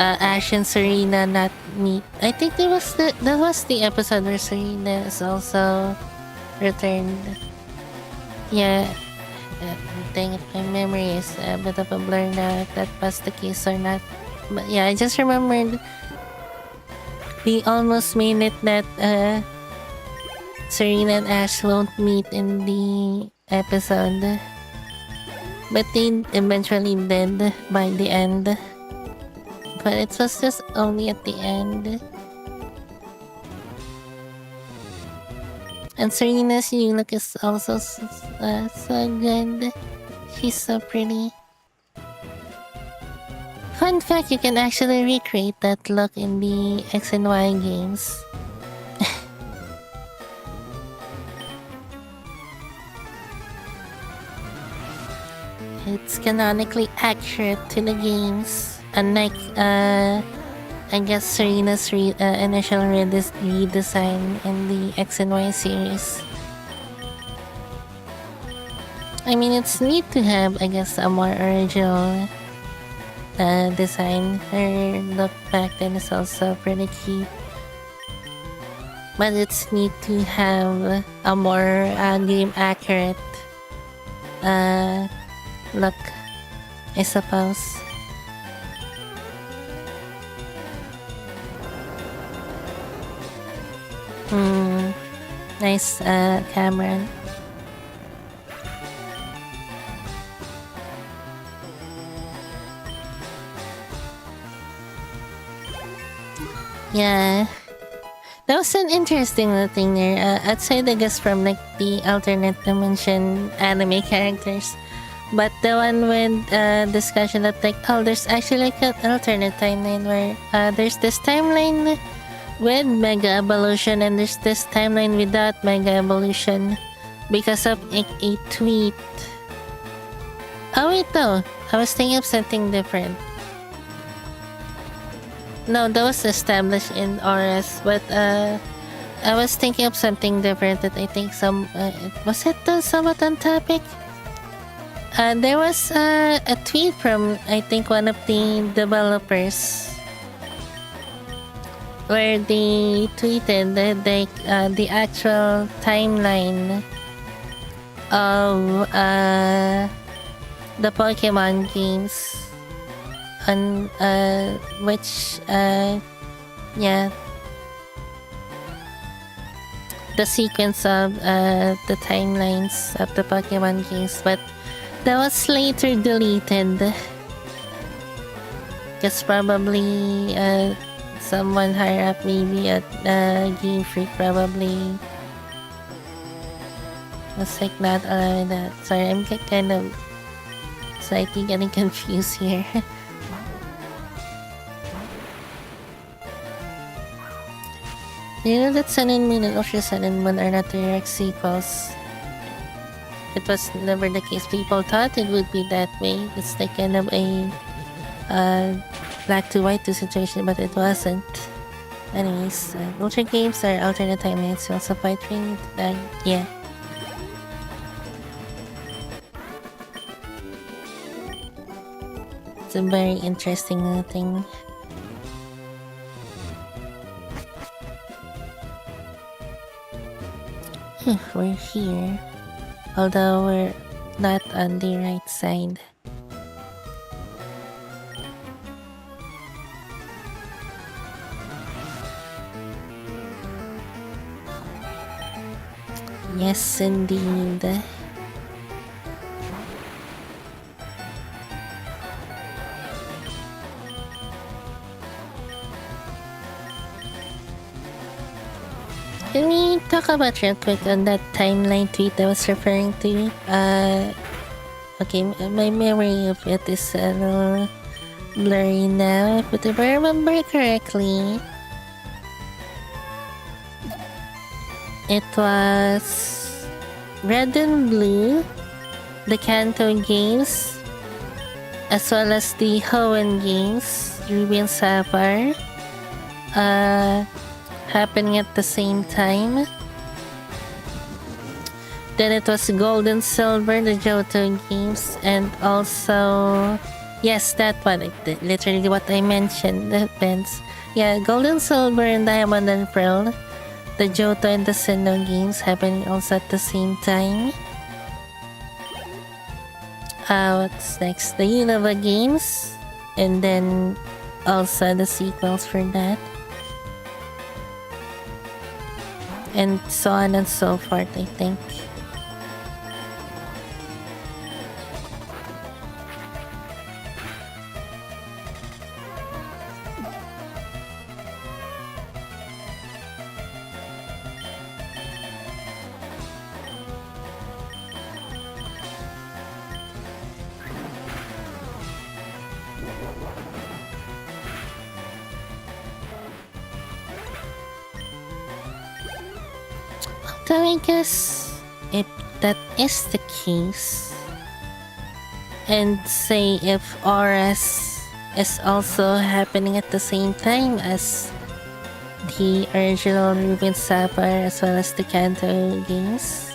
S1: Ash and Serena not meet. I think that was the episode where Serena is also returned. Yeah, I think my memory is a bit of a blur now if that was the case or not. But yeah, I just remembered they almost made it that Serena and Ash won't meet in the episode. But they eventually did by the end. But it was just only at the end. And Serena's new look is also so good. She's so pretty. Fun fact, you can actually recreate that look in the X and Y games. It's canonically accurate to the games, unlike I guess Serena's initial redesign in the X and Y series. I mean, it's neat to have, I guess, a more original design. Her look back then is also pretty cute. But it's neat to have a more game accurate look, I suppose. Nice Cameron. Yeah, that was an interesting little thing there. Outside, I guess, from like the alternate dimension anime characters, but the one with discussion of like, oh, there's actually like an alternate timeline where there's this timeline with Mega Evolution and there's this timeline without Mega Evolution because of a tweet. Oh wait, no, I was thinking of something different. No, that was established in RS, but I was thinking of something different that I think was it somewhat on topic? There was a tweet from I think one of the developers where they tweeted that the actual timeline of the Pokemon games on which yeah, the sequence of the timelines of the Pokemon games, but that was later deleted because probably someone higher up, maybe at Game Freak, probably was like not allowing that. Sorry, I'm kind of slightly getting confused here. You know that Sun and Moon and Ultra Sun and Moon are not direct sequels. It was never the case. People thought it would be that way. It's like kind of a black to white situation, but it wasn't. Anyways, Ultra games are alternate timelines. You also fight ring. Yeah. It's a very interesting little thing. We're here, although we're not on the right side. Yes, indeed. Can we talk about real quick on that timeline tweet I was referring to? Okay, my memory of it is a little blurry now, but if I remember correctly, it was Red and Blue, the Kanto games, as well as the Hoenn games, Ruby and Sapphire, happening at the same time. Then it was Gold and Silver, the Johto games, and also... Yes, that one, literally what I mentioned, the events. Yeah, Gold and Silver and Diamond and Pearl, the Johto and the Sinnoh games happening also at the same time. What's next? The Unova games, and then also the sequels for that. And so on and so forth, I think. So I guess if that is the case, and say if RS is also happening at the same time as the original Ruby and Sapphire as well as the Kanto games.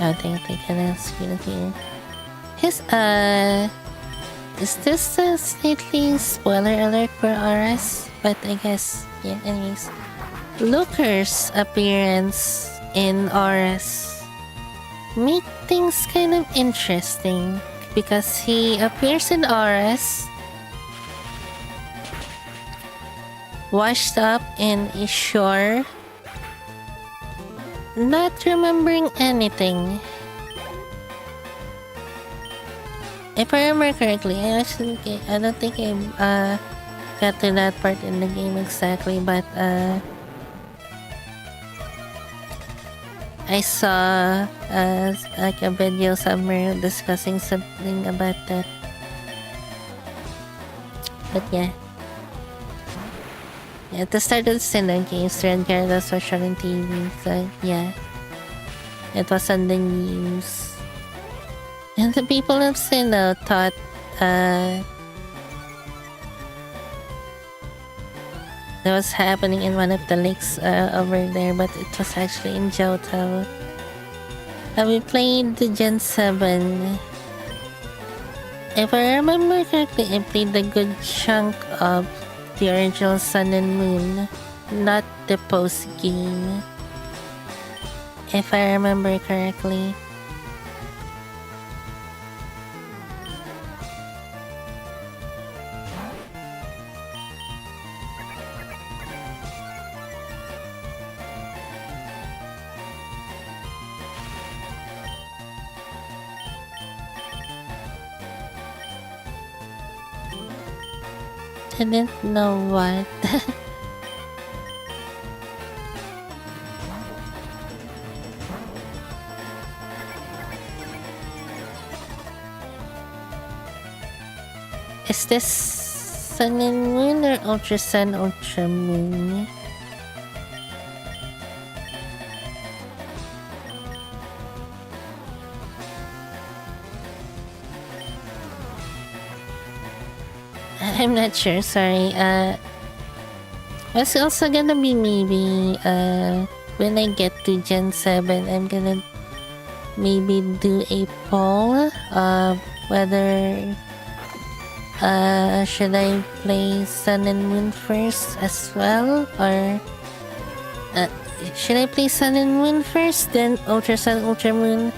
S1: I think I can ask you here. Is this a slightly spoiler alert for RS? But I guess, yeah, anyways. Looker's appearance in RS make things kind of interesting because he appears in RS washed up in a shore, not remembering anything. If I remember correctly, I don't think I got to that part in the game exactly, but I saw like a video somewhere discussing something about that. But yeah. At the start of the Sinnoh games, Red Gyarados was shown on TV, so yeah. It was on the news. And the people of Sinnoh thought that was happening in one of the lakes over there, but it was actually in Johto. We played the Gen 7. If I remember correctly, I played a good chunk of the original Sun and Moon, not the post-game. If I remember correctly. I didn't know what. Is this Sun and Moon or Ultra Sun, Ultra Moon? I'm not sure, sorry. It's also gonna be maybe when I get to Gen 7, I'm gonna maybe do a poll of whether should I play Sun and Moon first as well, or should I play Sun and Moon first, then Ultra Sun, Ultra Moon?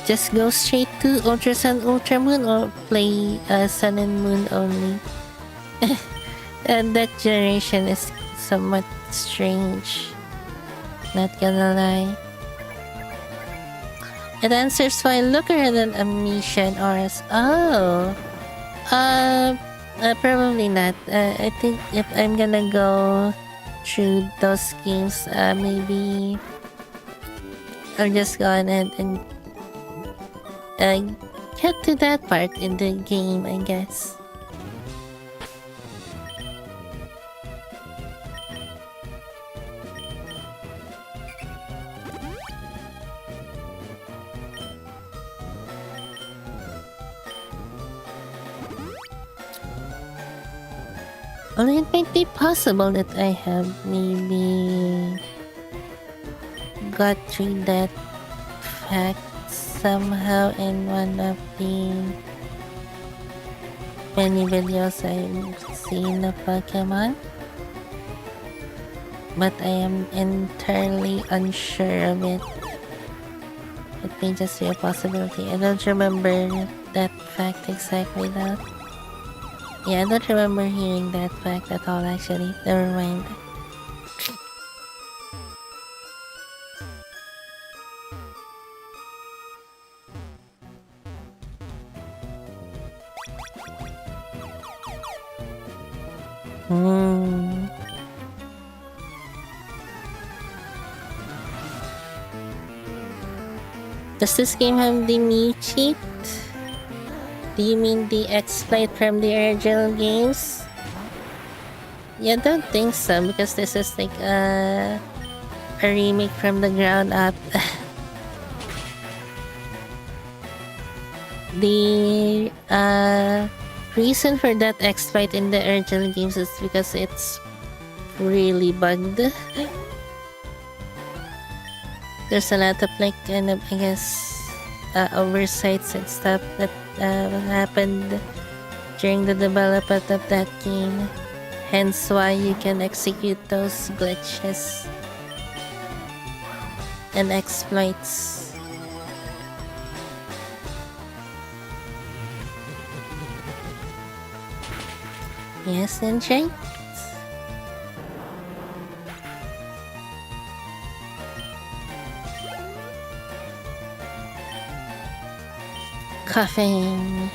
S1: Just go straight to Ultra Sun, Ultra Moon, or play Sun and Moon only? And that generation is somewhat strange, not gonna lie. It answers why Looker had an Amnesia and RS. Oh! Probably not. I think if I'm gonna go through those games, maybe I'll just go on and get to that part in the game, I guess. Well, it might be possible that I have maybe got through that fact somehow in one of the many videos I've seen of Pokemon. But I am entirely unsure of it. It may just be a possibility. I don't remember that fact exactly though. Yeah, I don't remember hearing that fact at all actually. Never mind. Does this game have the new cheat? Do you mean the exploit from the original games? Yeah, I don't think so because this is like a remake from the ground up. The reason for that exploit in the original games is because it's really bugged. There's a lot of like kind of, I guess, oversights and stuff that happened during the development of that game. Hence why you can execute those glitches and exploits. Yes, and right. Coughing.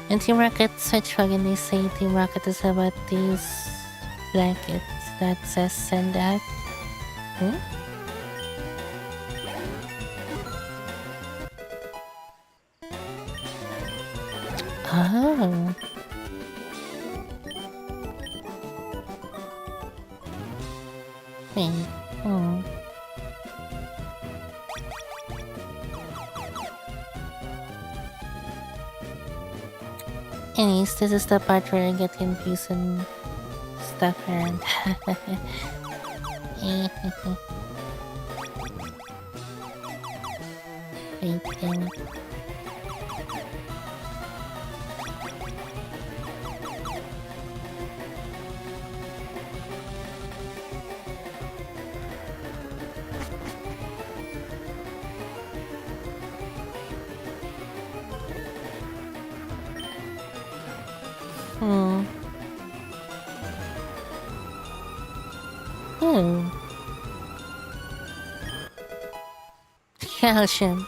S1: And Team Rocket such fucking they say Team Rocket is about these blankets that says send out. Oh. Anyways, this is the part where I get confused and stuck around. Waiting. Calcium.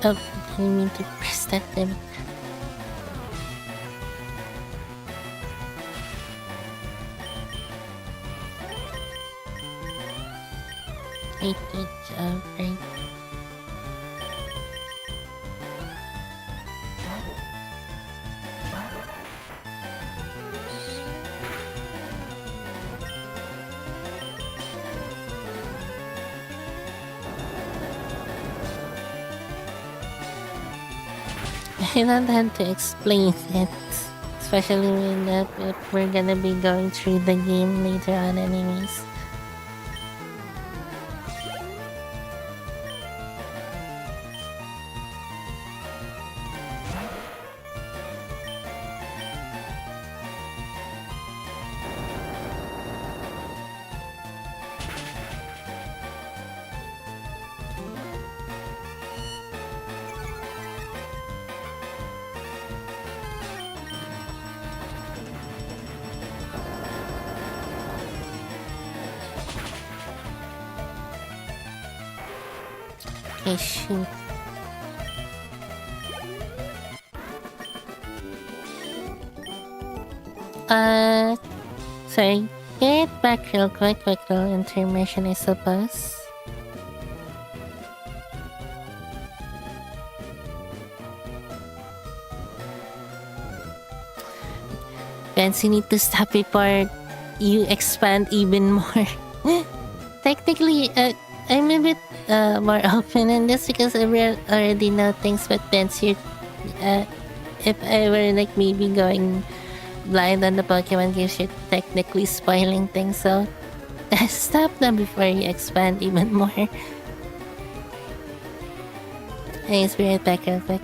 S1: Oh, I didn't mean to press that thing. Great, good job, right? I don't have to explain it. Especially when if we're gonna be going through the game later on anyways. Okay, shoot. Sorry. Get back real quick little intermission, I suppose. Vince, you need to stop before you expand even more. Technically, I'm a bit more open in this because I already know things, but Vince, if I were like maybe going blind on the Pokemon games, you're technically spoiling things, so stop them before you expand even more. Anyways, be right back real quick.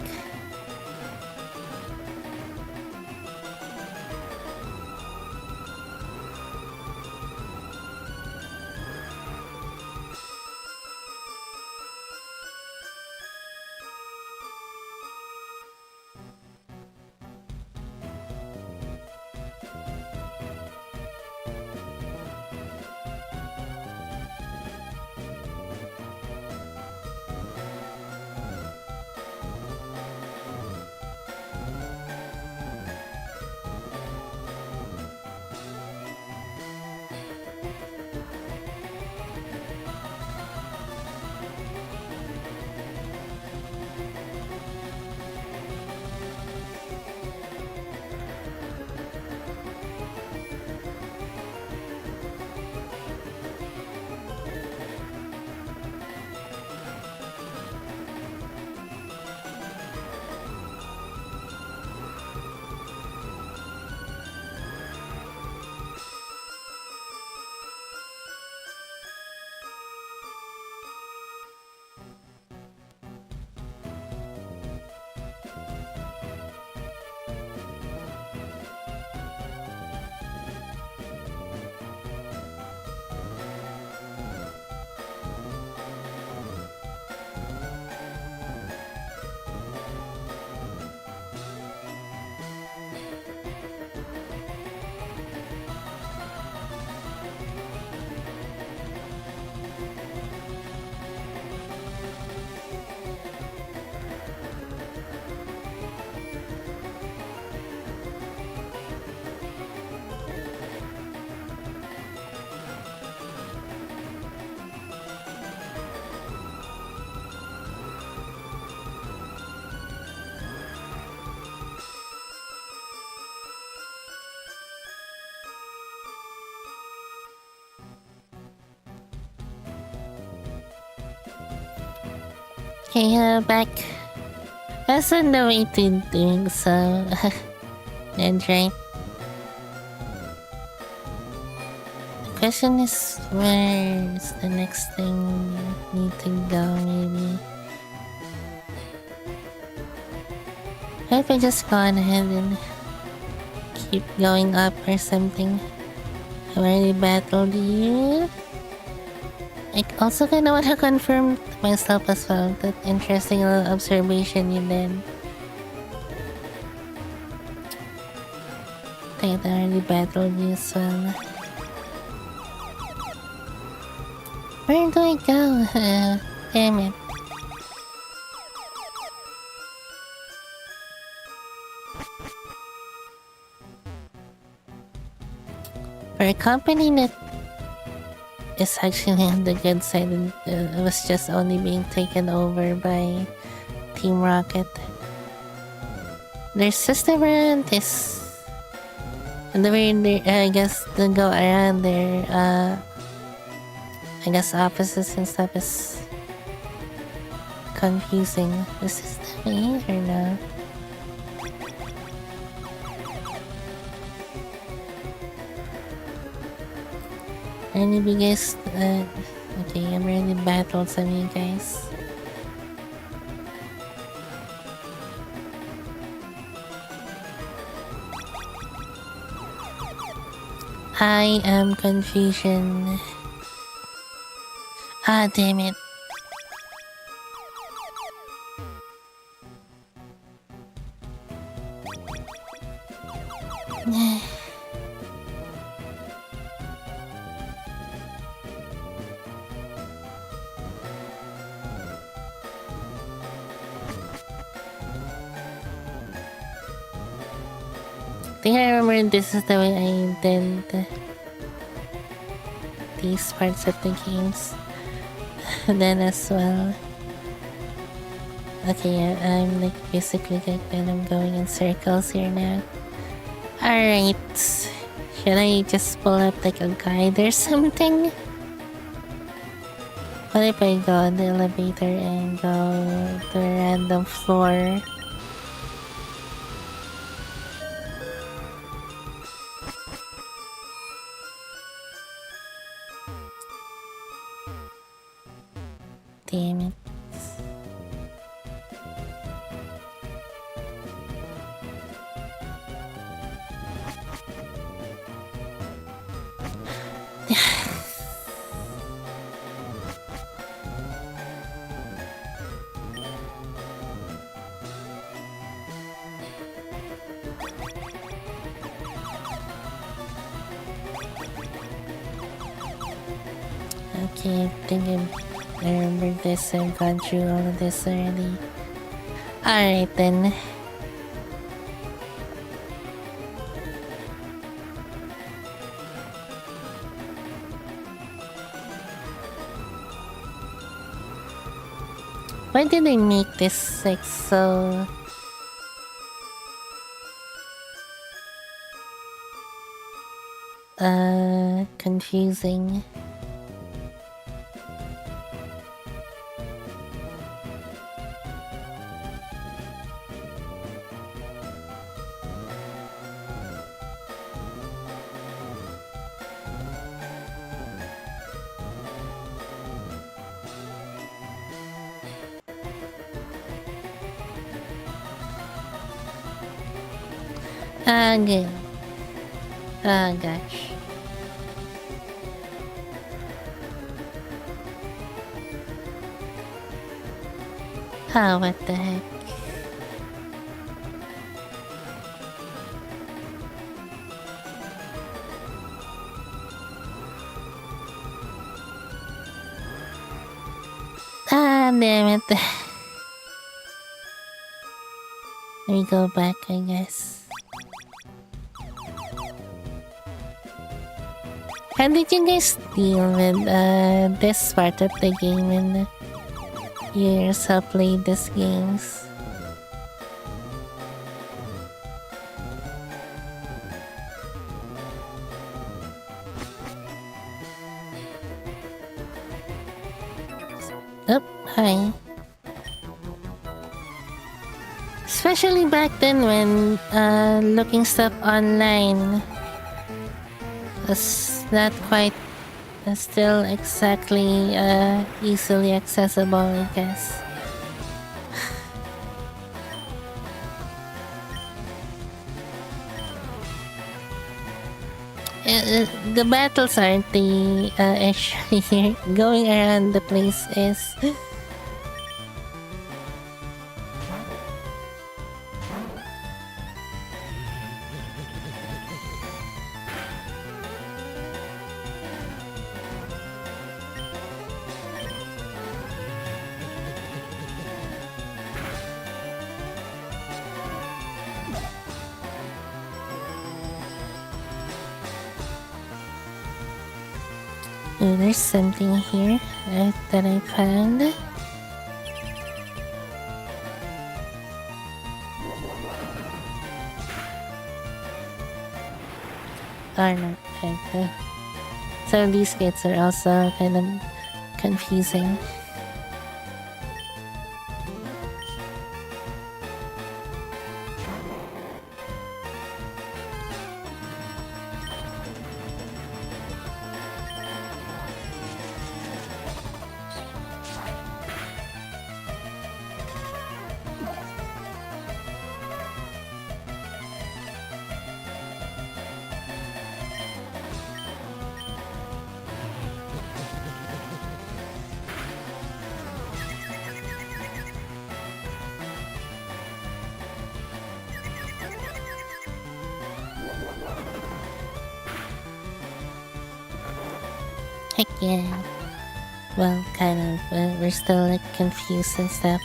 S1: Okay, back. That's on the way to doing so. And right. The question is, where's the next thing we need to go, maybe? What if I just go on ahead and keep going up or something? I already battled you. I also kinda wanna confirm to myself as well that interesting little observation you did. I already battled you as well. Where do I go? Damn it. For a company that is actually on the good side and it was just only being taken over by Team Rocket. Their sister brand is the way they, I guess, the go around their I guess opposites and stuff is confusing. Is this the way or no? Any of you guys okay, I'm ready to battle some of you guys. I am confusion. Ah, damn it. I think I remember this is the way I did these parts of the games. Then as well. Okay, yeah, I'm like basically like when I'm going in circles here now. Alright. Should I just pull up like a guide or something? What if I go on the elevator and go to a random floor? Damn it. Okay, I think I remember this. I've gone through all of this already. Alright then. Why did I make this like so... confusing? Good. Oh gosh. Oh, what the heck? Ah, damn it. Let me go back, I guess. How did you guys deal with this part of the game when you yourself played these games? Oh, hi. Especially back then when looking stuff online was not quite still exactly easily accessible, I guess. The battles aren't the issue here. Going around the place is. Oh, there's something here that I found. Armor. Okay. So these gates are also kind of confusing. Heck yeah. Well, kind of. We're still like confused and stuff.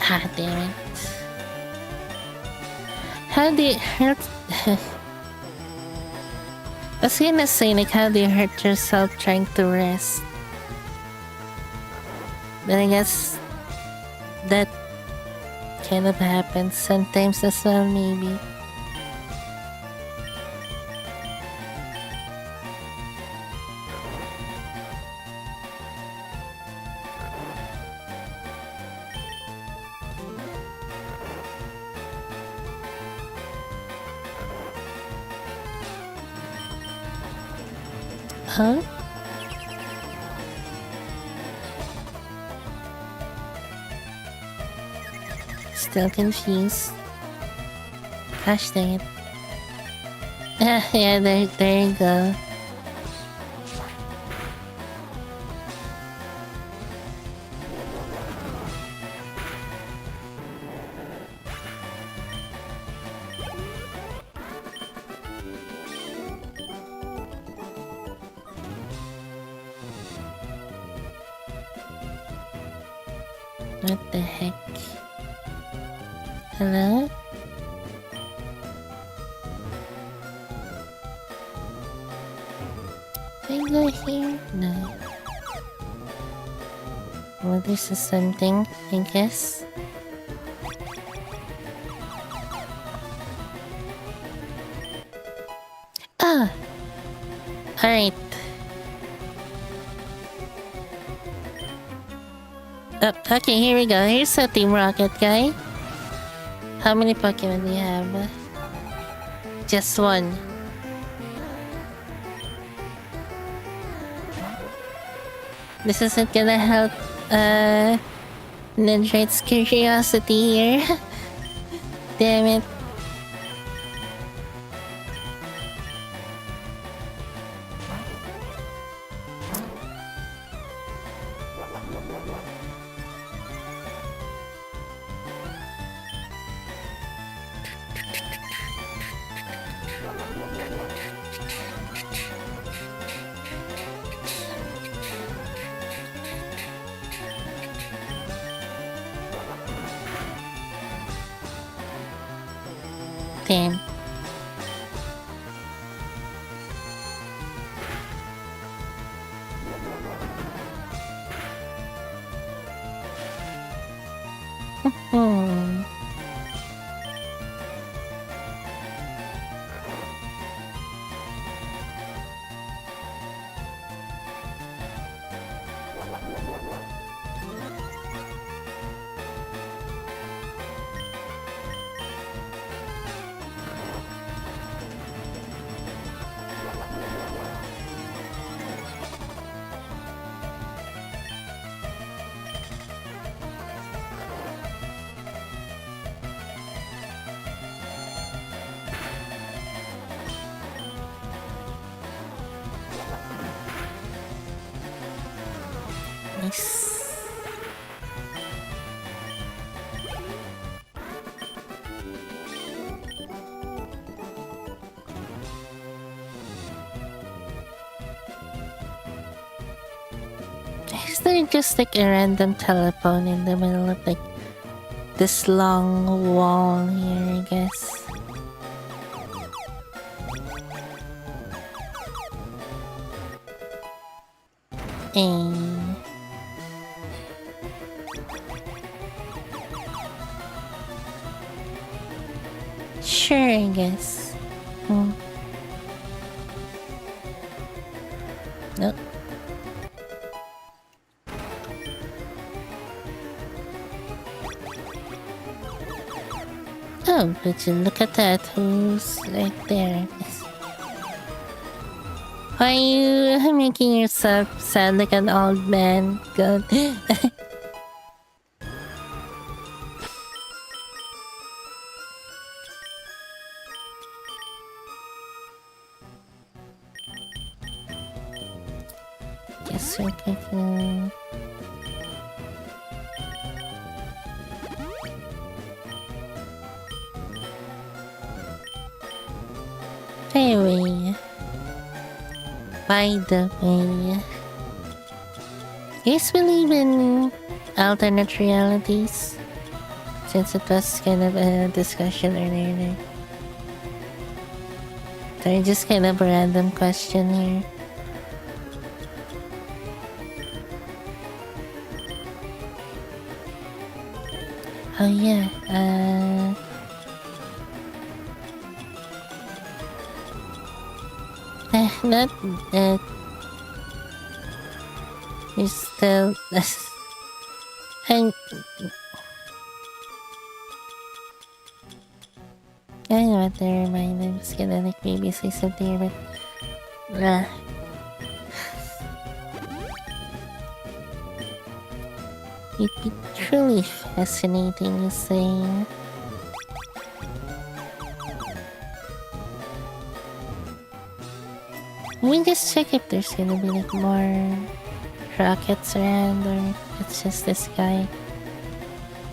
S1: Ah, damn it. How do you hurt? I was gonna say, like, how do you hurt yourself trying to rest? But I guess that kind of happens sometimes as well, maybe. Huh? Still confused. Gosh dang it. Yeah, there you go. What the heck? Hello? Can I go here? No. Well, this is something, I guess. Ah! Alright. Okay, here we go. Here's a Team Rocket guy. How many Pokemon do you have? Just one. This isn't gonna help Nindrite's curiosity here. Damn it. Damn. Nice. Is there just like a random telephone in the middle of like this long wall here, I guess. Sure, I guess. Nope. Oh, but you look at that. Who's right there? Why are you making yourself sound like an old man? God. Guess we're kicking. Anyway. By the way, you guys believe in alternate realities? Since it was kind of a discussion earlier. Sorry, just kind of a random question here. Oh yeah, not that. You're still. I know what, never mind. I'm just gonna like maybe say something here, but. It'd be truly fascinating, you say. We just check if there's gonna be like more rockets around, or it's just this guy.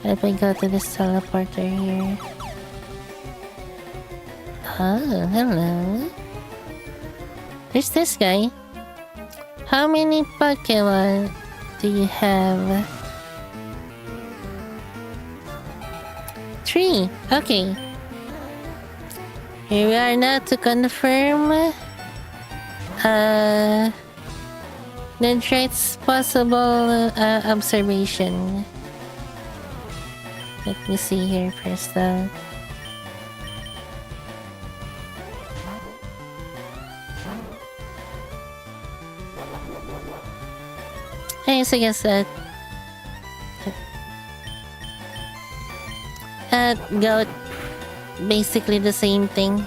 S1: What if we go to this teleporter here? Oh, hello. There's this guy. How many Pokemon do you have? 3. Okay. Here we are now to confirm Nedrite's possible observation. Let me see here first though. I guess that goat, basically the same thing.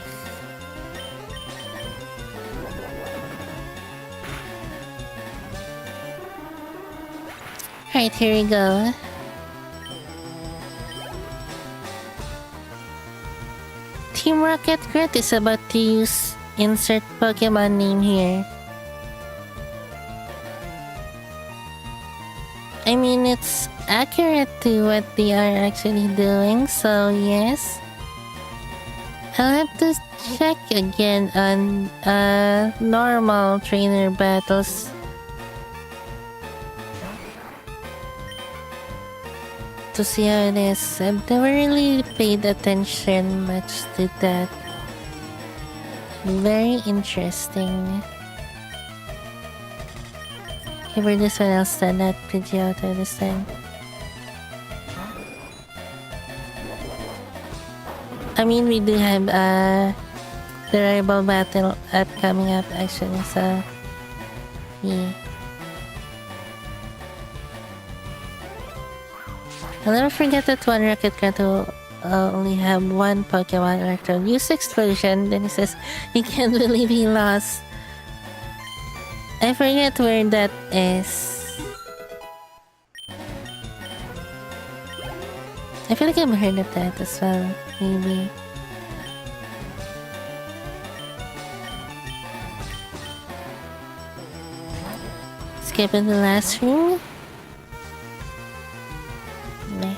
S1: Alright, here we go. Team Rocket Grit is about to use insert Pokemon name here. I mean, it's accurate to what they are actually doing, so yes. I'll have to check again on normal trainer battles. To see how it is. I've never really paid attention much to that. Very interesting. Okay, for this one, I'll stand that Pidgeotto this time. I mean, we do have the rival battle coming up actually, so yeah. I'll never forget that one Rocket Cat will only have one Pokemon Electro. Use Explosion, then he says he can't believe he lost. I forget where that is. I feel like I've heard of that as well, maybe. Skipping the last room. Nah.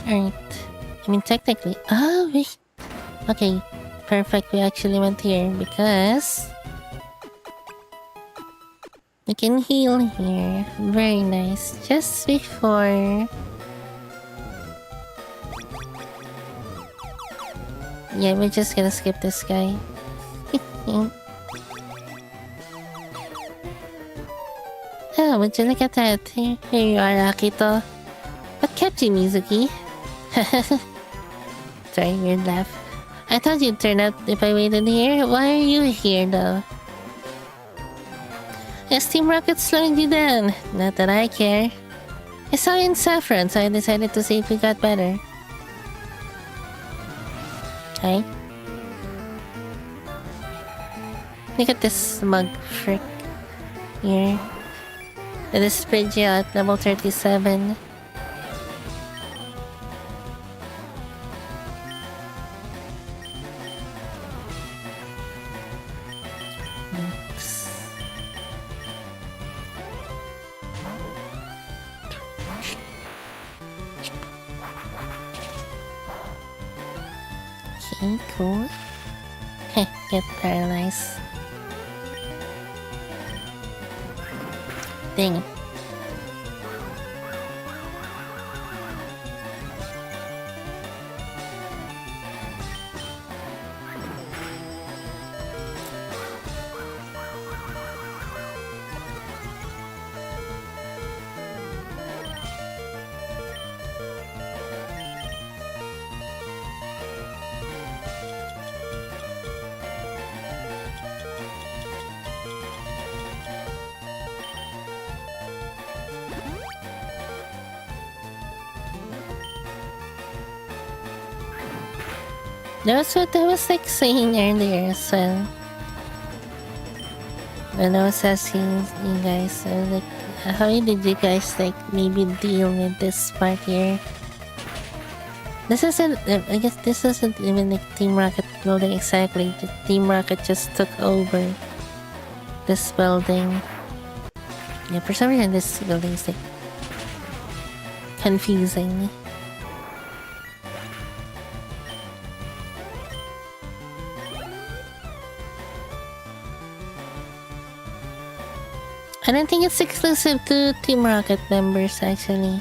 S1: Alright. I mean, technically. Oh, wait. Okay. Perfect. We actually went here because we can heal here. Very nice. Just before. Yeah, we're just gonna skip this guy. Oh, would you look at that? Here you are, Akito. What kept you, Mizuki? Sorry, weird laugh. I thought you'd turn up if I waited here. Why are you here, though? Yes, Team Rocket slowed you down. Not that I care. I saw you in Saffron, so I decided to see if we got better. Hi. Look at this smug frick here. It is Phrygia at level 37. Okay, cool. Heh, get paralyzed. Dang it. That's what I was like saying earlier as well. When I was asking you guys, I was like, how did you guys like maybe deal with this part here? This isn't, I guess this isn't even like Team Rocket building exactly. The Team Rocket just took over this building. Yeah, for some reason this building is like confusing. I don't think it's exclusive to Team Rocket members, actually.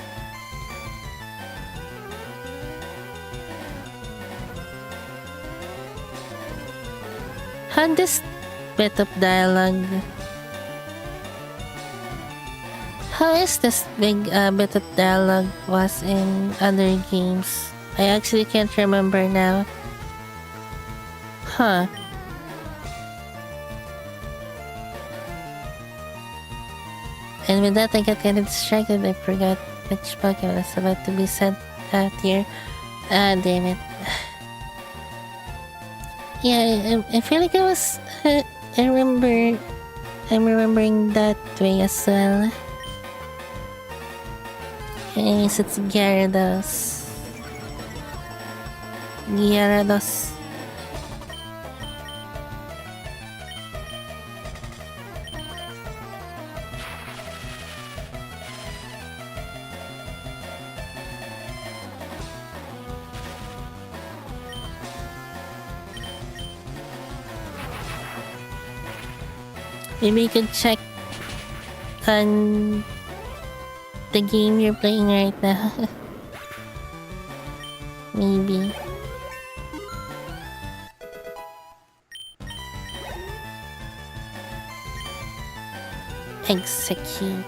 S1: How this bit of dialogue? How is this big bit of dialogue was in other games? I actually can't remember now. Huh. And with that, I got kind of distracted. I forgot which Pokemon was about to be sent out here. Ah, damn it. Yeah, I feel like I'm remembering that way as well. Anyways, it's Gyarados. Gyarados. Maybe you could check on the game you're playing right now. Maybe. Execute.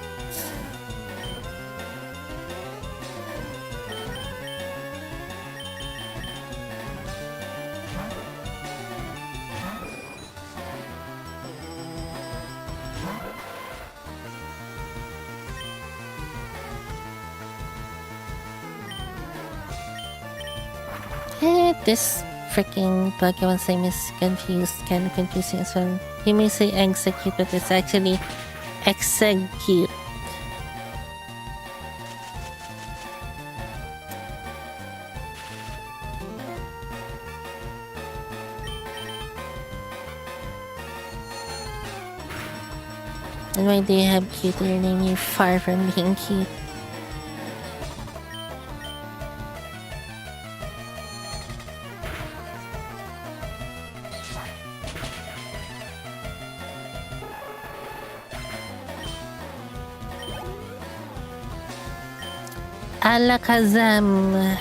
S1: This freaking Pokemon's name is kind of confusing as well. You may say execute, but it's actually execute. And why do you have cute in your name? You're far from being cute. Alakazam.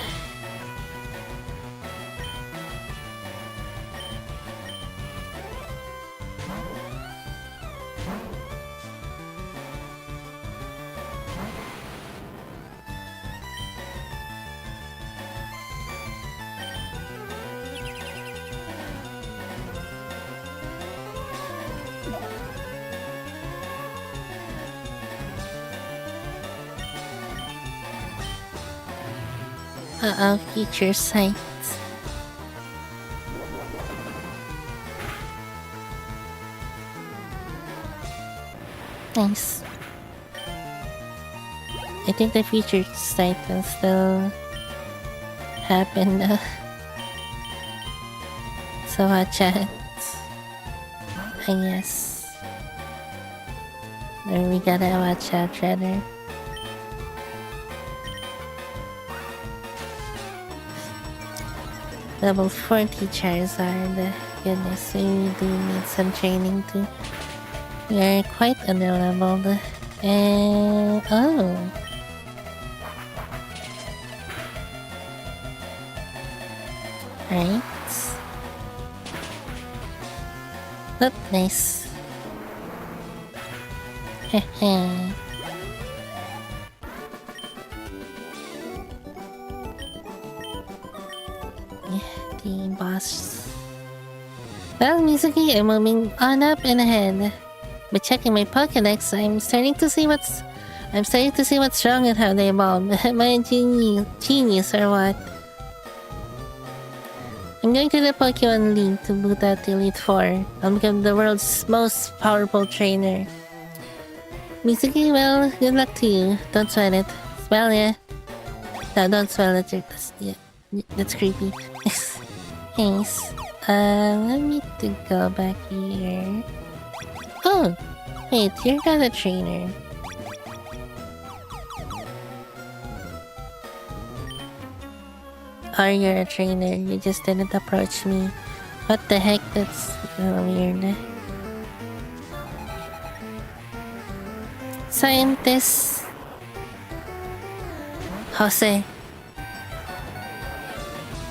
S1: Feature site. Nice. I think the feature site will still happen. So watch out. Yes. Or we gotta watch out rather. Level 40 Charizard. Goodness, we do need some training too. We are quite underleveled. And oh. Right. Look nice. Heh. The boss. Well, Mizuki, I'm moving on up and ahead. But checking my Pokédex, I'm starting to see what's wrong with how they evolved. Am I a genius or what? I'm going to the Pokemon League to boot out Elite 4. I'll become the world's most powerful trainer. Mizuki, well, good luck to you. Don't sweat it. Swell ya. No, don't swell it. That's creepy. Thanks. Let me to go back here. Oh! Wait, you're not a trainer. Or you're a trainer, you just didn't approach me. What the heck, that's weird. Scientist Jose.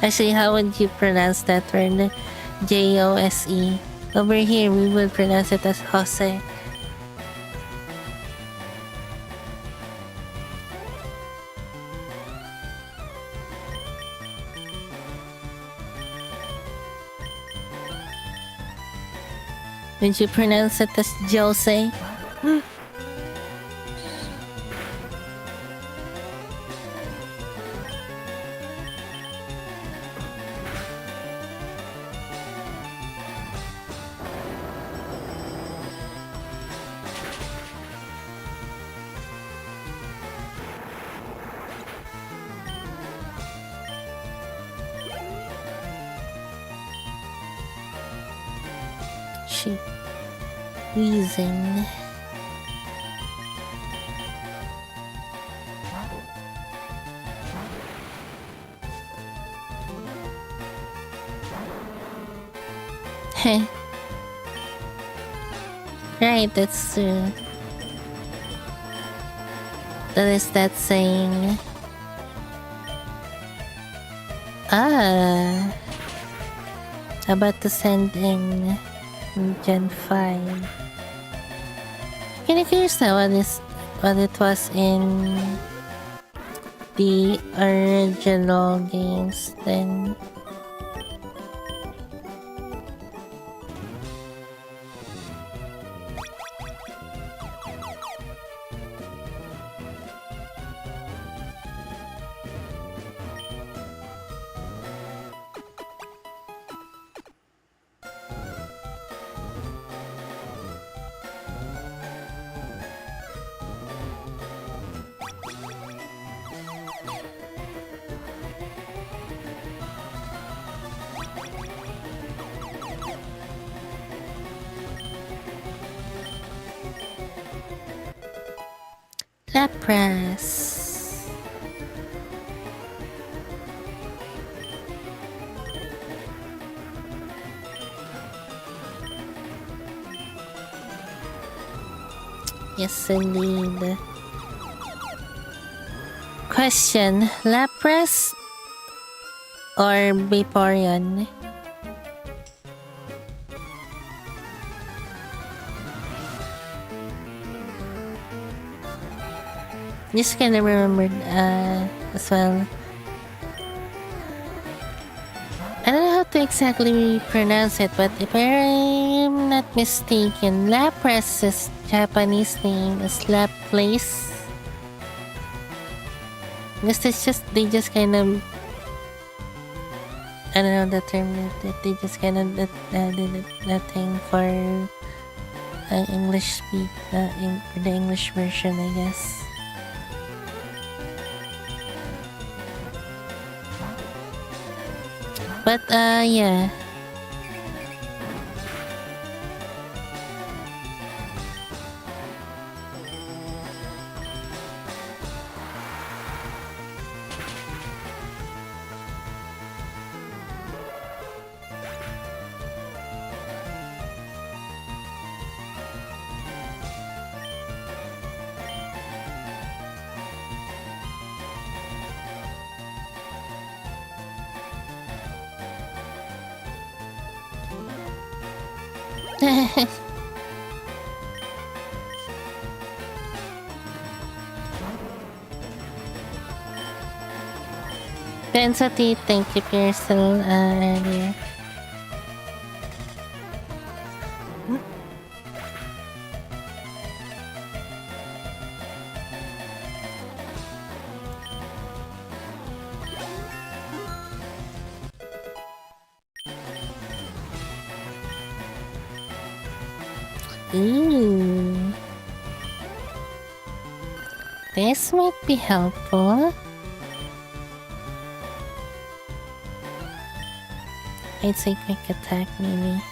S1: Actually, how would you pronounce that word? Jose. Over here, we would pronounce it as Jose. Would you pronounce it as Jose? Reason. Heh. Right, that's true. That is that saying. About to send in Gen 5. Kinda curious now what it was in the original games then. Lapras. Yes, indeed. Question, Lapras or Vaporeon? Just kinda remembered as well. I don't know how to exactly pronounce it, but if I'm not mistaken, Lapras's Japanese name is Laplace. Because it's just, they just kind of, I don't know the term, that they just kind of did that thing for English speak, for the English version, I guess. But yeah. Density, thank you, you're still earlier. Ooh. This might be helpful. I'd say quick attack, maybe.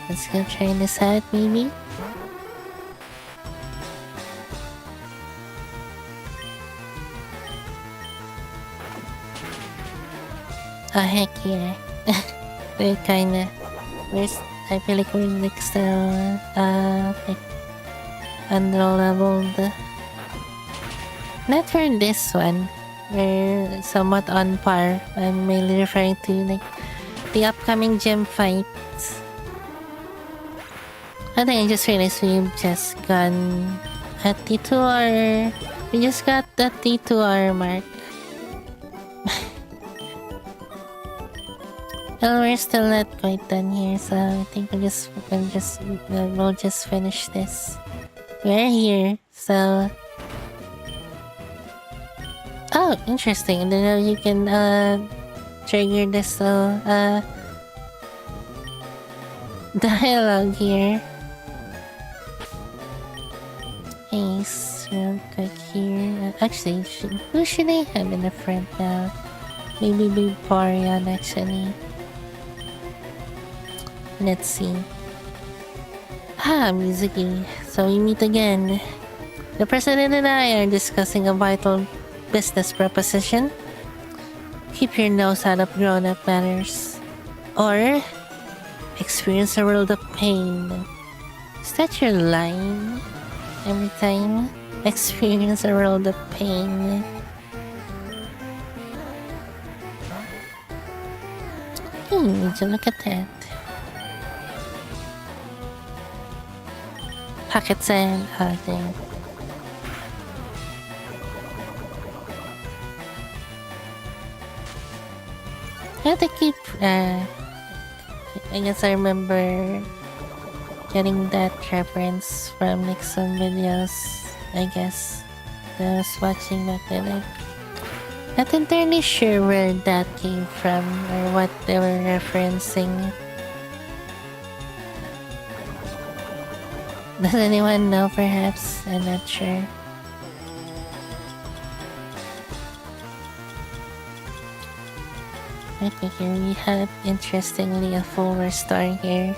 S1: Let's go try this out, maybe. Oh, heck yeah. We're kinda... I feel like we're like still, like, unrollable. Not for this one. We're somewhat on par. I'm mainly referring to, like, the upcoming gym fights. I think I just realized we've just gone at the 2-hour... We just got at the 2-hour mark. Well, we're still not quite done here, so I think we'll just finish this. We're here, so... Oh, interesting. And then you can trigger this dialogue here. Ace, real quick here. Actually, who should I have in the front now? Maybe Vaporeon, actually. Let's see. Mizuki. So we meet again. The president and I are discussing a vital business proposition. Keep your nose out of grown-up matters. Or experience a world of pain. Is that your line? Every time? Experience a world of pain. Would you look at that? Pocket sand. Oh, dang. I have to keep, I guess I remember getting that reference from like some videos, I guess, that I was watching back then. I'm not entirely sure where that came from or what they were referencing. Does anyone know, perhaps? I'm not sure. Okay, here we have, interestingly, a full restore here.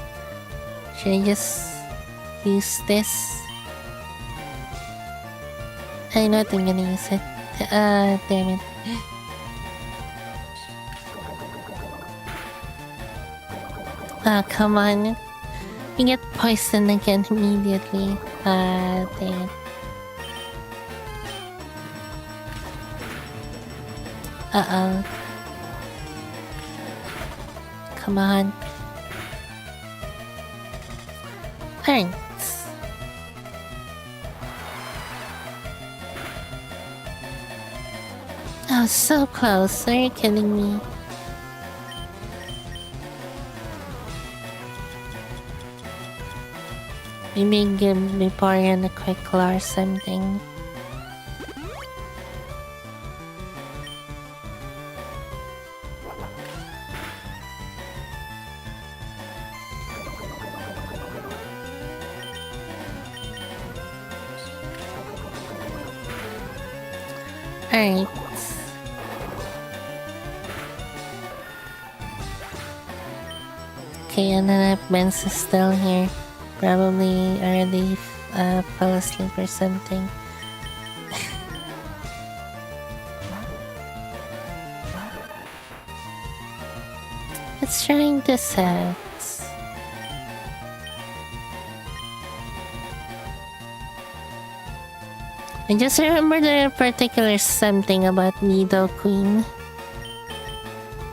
S1: Should I just use this? I know I'm gonna use it. Damn it. Ah, come on. You get poisoned again immediately. Ah, dang it. Uh-oh. Come on. Thanks. Oh, so close. Are you kidding me? Maybe give Vaporeon a quick claw or something. Alright. Okay, and then Ben's is still here. Probably already fell asleep or something. It's trying this out. I just remember the particular something about Nido Queen.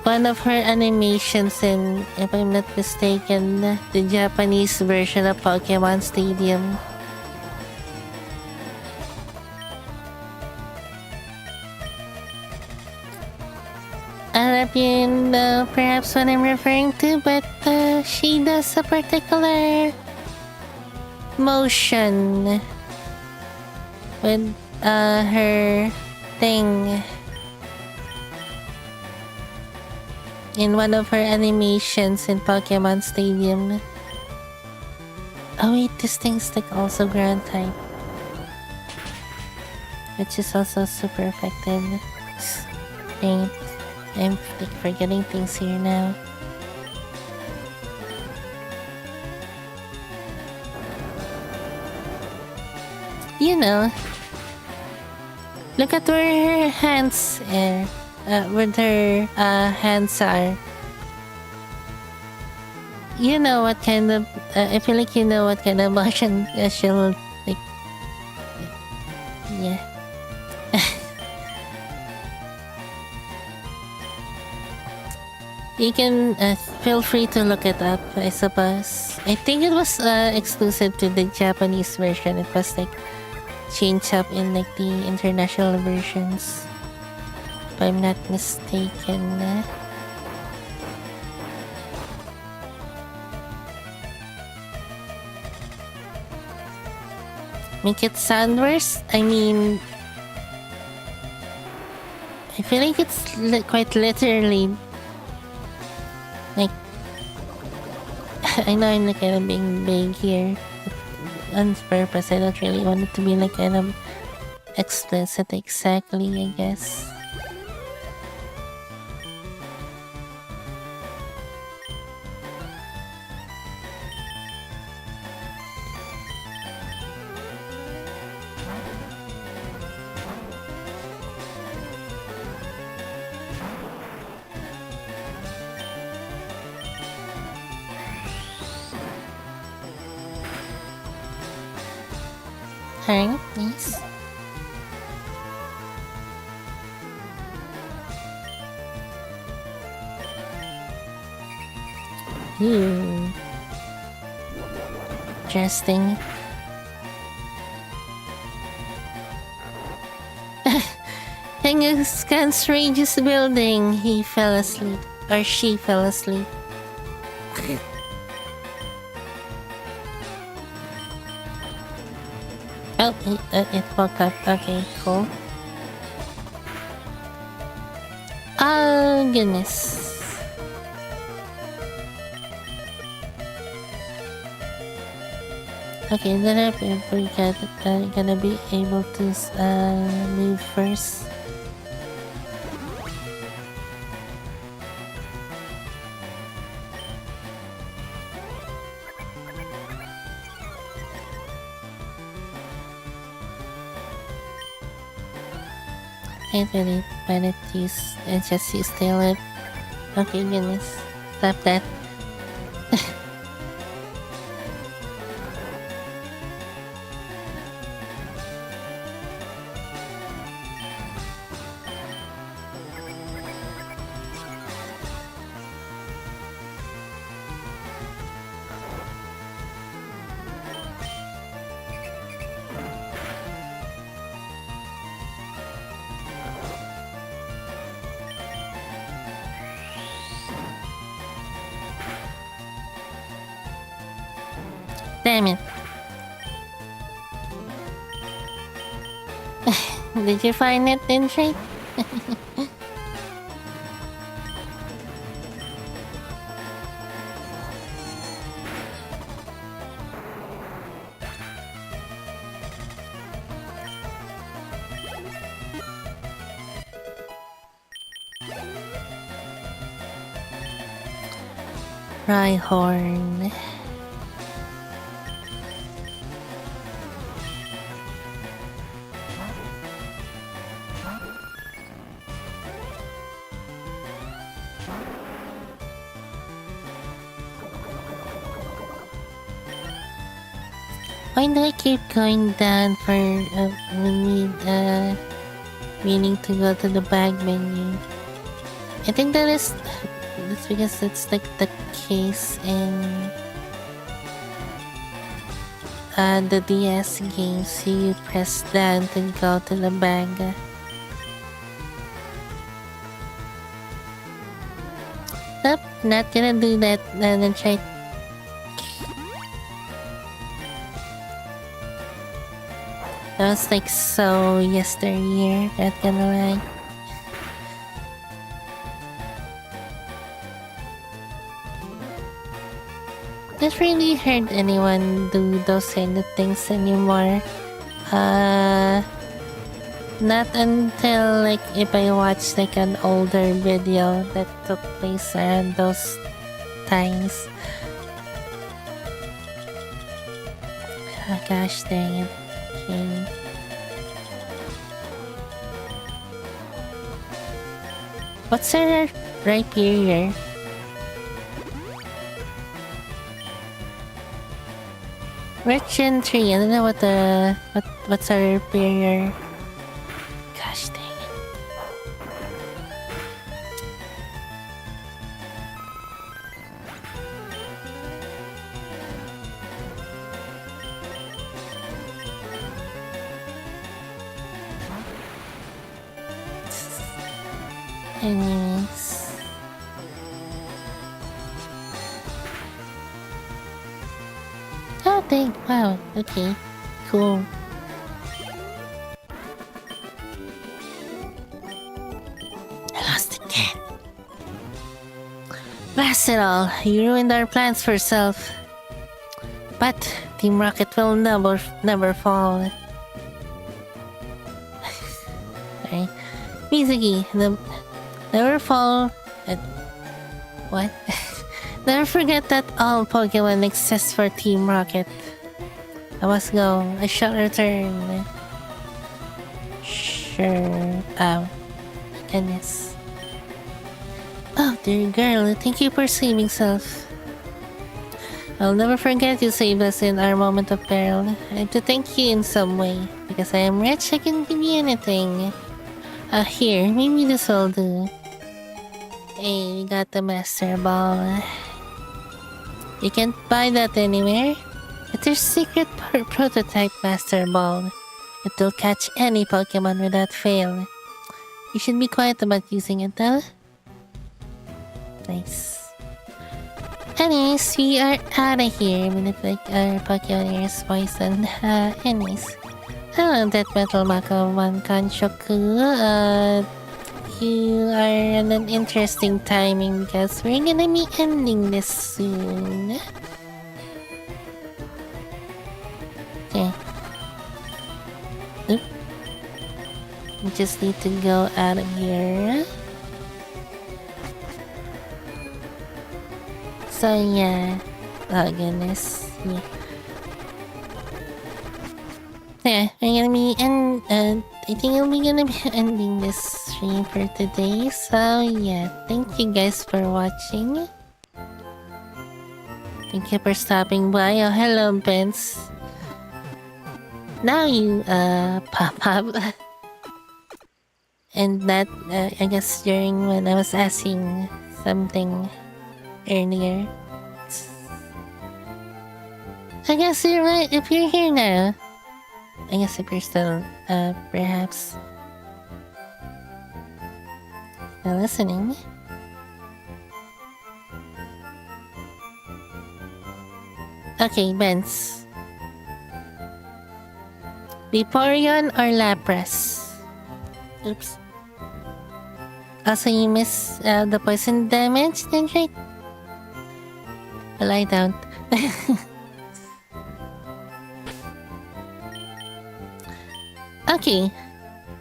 S1: One of her animations in, if I'm not mistaken, the Japanese version of Pokemon Stadium. I don't even know perhaps what I'm referring to, but she does a particular motion with her thing in one of her animations in Pokemon Stadium. Oh wait, this thing's like also ground type, which is also super effective. Dang, I'm like forgetting things here now. You know, look at where her hands are, where her hands are. You know what kind of, I feel like you know what kind of motion she'll, like, yeah. You can feel free to look it up, I suppose. I think it was exclusive to the Japanese version. It was like changed up in like the international versions, if I'm not mistaken. Make it sound worse? I mean, I feel like it's quite literally like I know I'm like kind of being vague here on purpose. I don't really want it to be like kind of explicit exactly, I guess. Alright, nice. Ooh. Interesting. Hengus scans Rage's building. He fell asleep. Or she fell asleep. Oh, it woke up. Okay, cool. Oh, goodness. Okay, then we're gonna be able to move first. I really wanted to use just use tail it. Okay, goodness. Stop that. Did you find it, Dendrite? Rhyhorn. Why do I keep going down for meaning to go to the bag menu? I think that's because it's like the case in the DS games. You press down to go to the bag. Nope, not gonna do that. Then try. That was like so yesteryear, not gonna lie. Not really heard anyone do those kind of things anymore. Not until like if I watch like an older video that took place around those times. Oh, gosh dang it. Okay. What's our Rhyperior? Gen 3, I don't know what's our Rhyperior. Gosh dang it. Anyways. Oh dang, wow, okay. Cool. I lost again. Blast it all, you ruined our plans for self. But Team Rocket will never fall. Sorry. Mizuki, never fall. What? Never forget that all Pokemon exist for Team Rocket. I must go. I shall return. Sure. Goodness. Oh, dear girl, thank you for saving self. I'll never forget you saved us in our moment of peril. I have to thank you in some way. Because I am rich, I can give you anything. Here, maybe this will do. Hey, we got the Master Ball. You can't buy that anywhere. It's your secret prototype Master Ball. It will catch any Pokemon without fail. You should be quiet about using it though. Nice. Anyways, we are out of here. Even if like our Pokemon is poisoned. Anyways. Oh, that Metal Makaman Kanshoku. You are in an interesting timing because we're gonna be ending this soon. Okay. Oop. We just need to go out of here. So yeah. Oh goodness. Yeah. Yeah, we're gonna be I think we're gonna be ending this stream for today. So yeah, thank you guys for watching. Thank you for stopping by. Oh, hello, Vince. Now you pop up. And that I guess during when I was asking something earlier. I guess you're right if you're here now. I guess if you're still, perhaps still listening. Okay, Benz. Vaporeon or Lapras? Oops. Also, you miss the poison damage, then right? Well, I don't. Okay.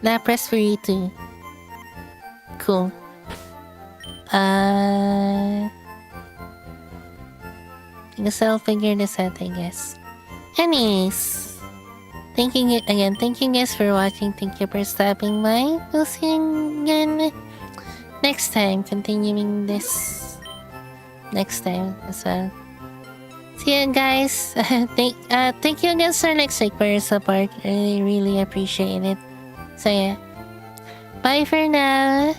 S1: Lapras for you too. Cool. I guess I'll figure this out, I guess. Anyways, thank you guys for watching. Thank you for stopping by. We'll see you again next time, continuing this next time as well. See you guys. Thank you again, Sir Lexi, for your support. I really appreciate it. So yeah, bye for now.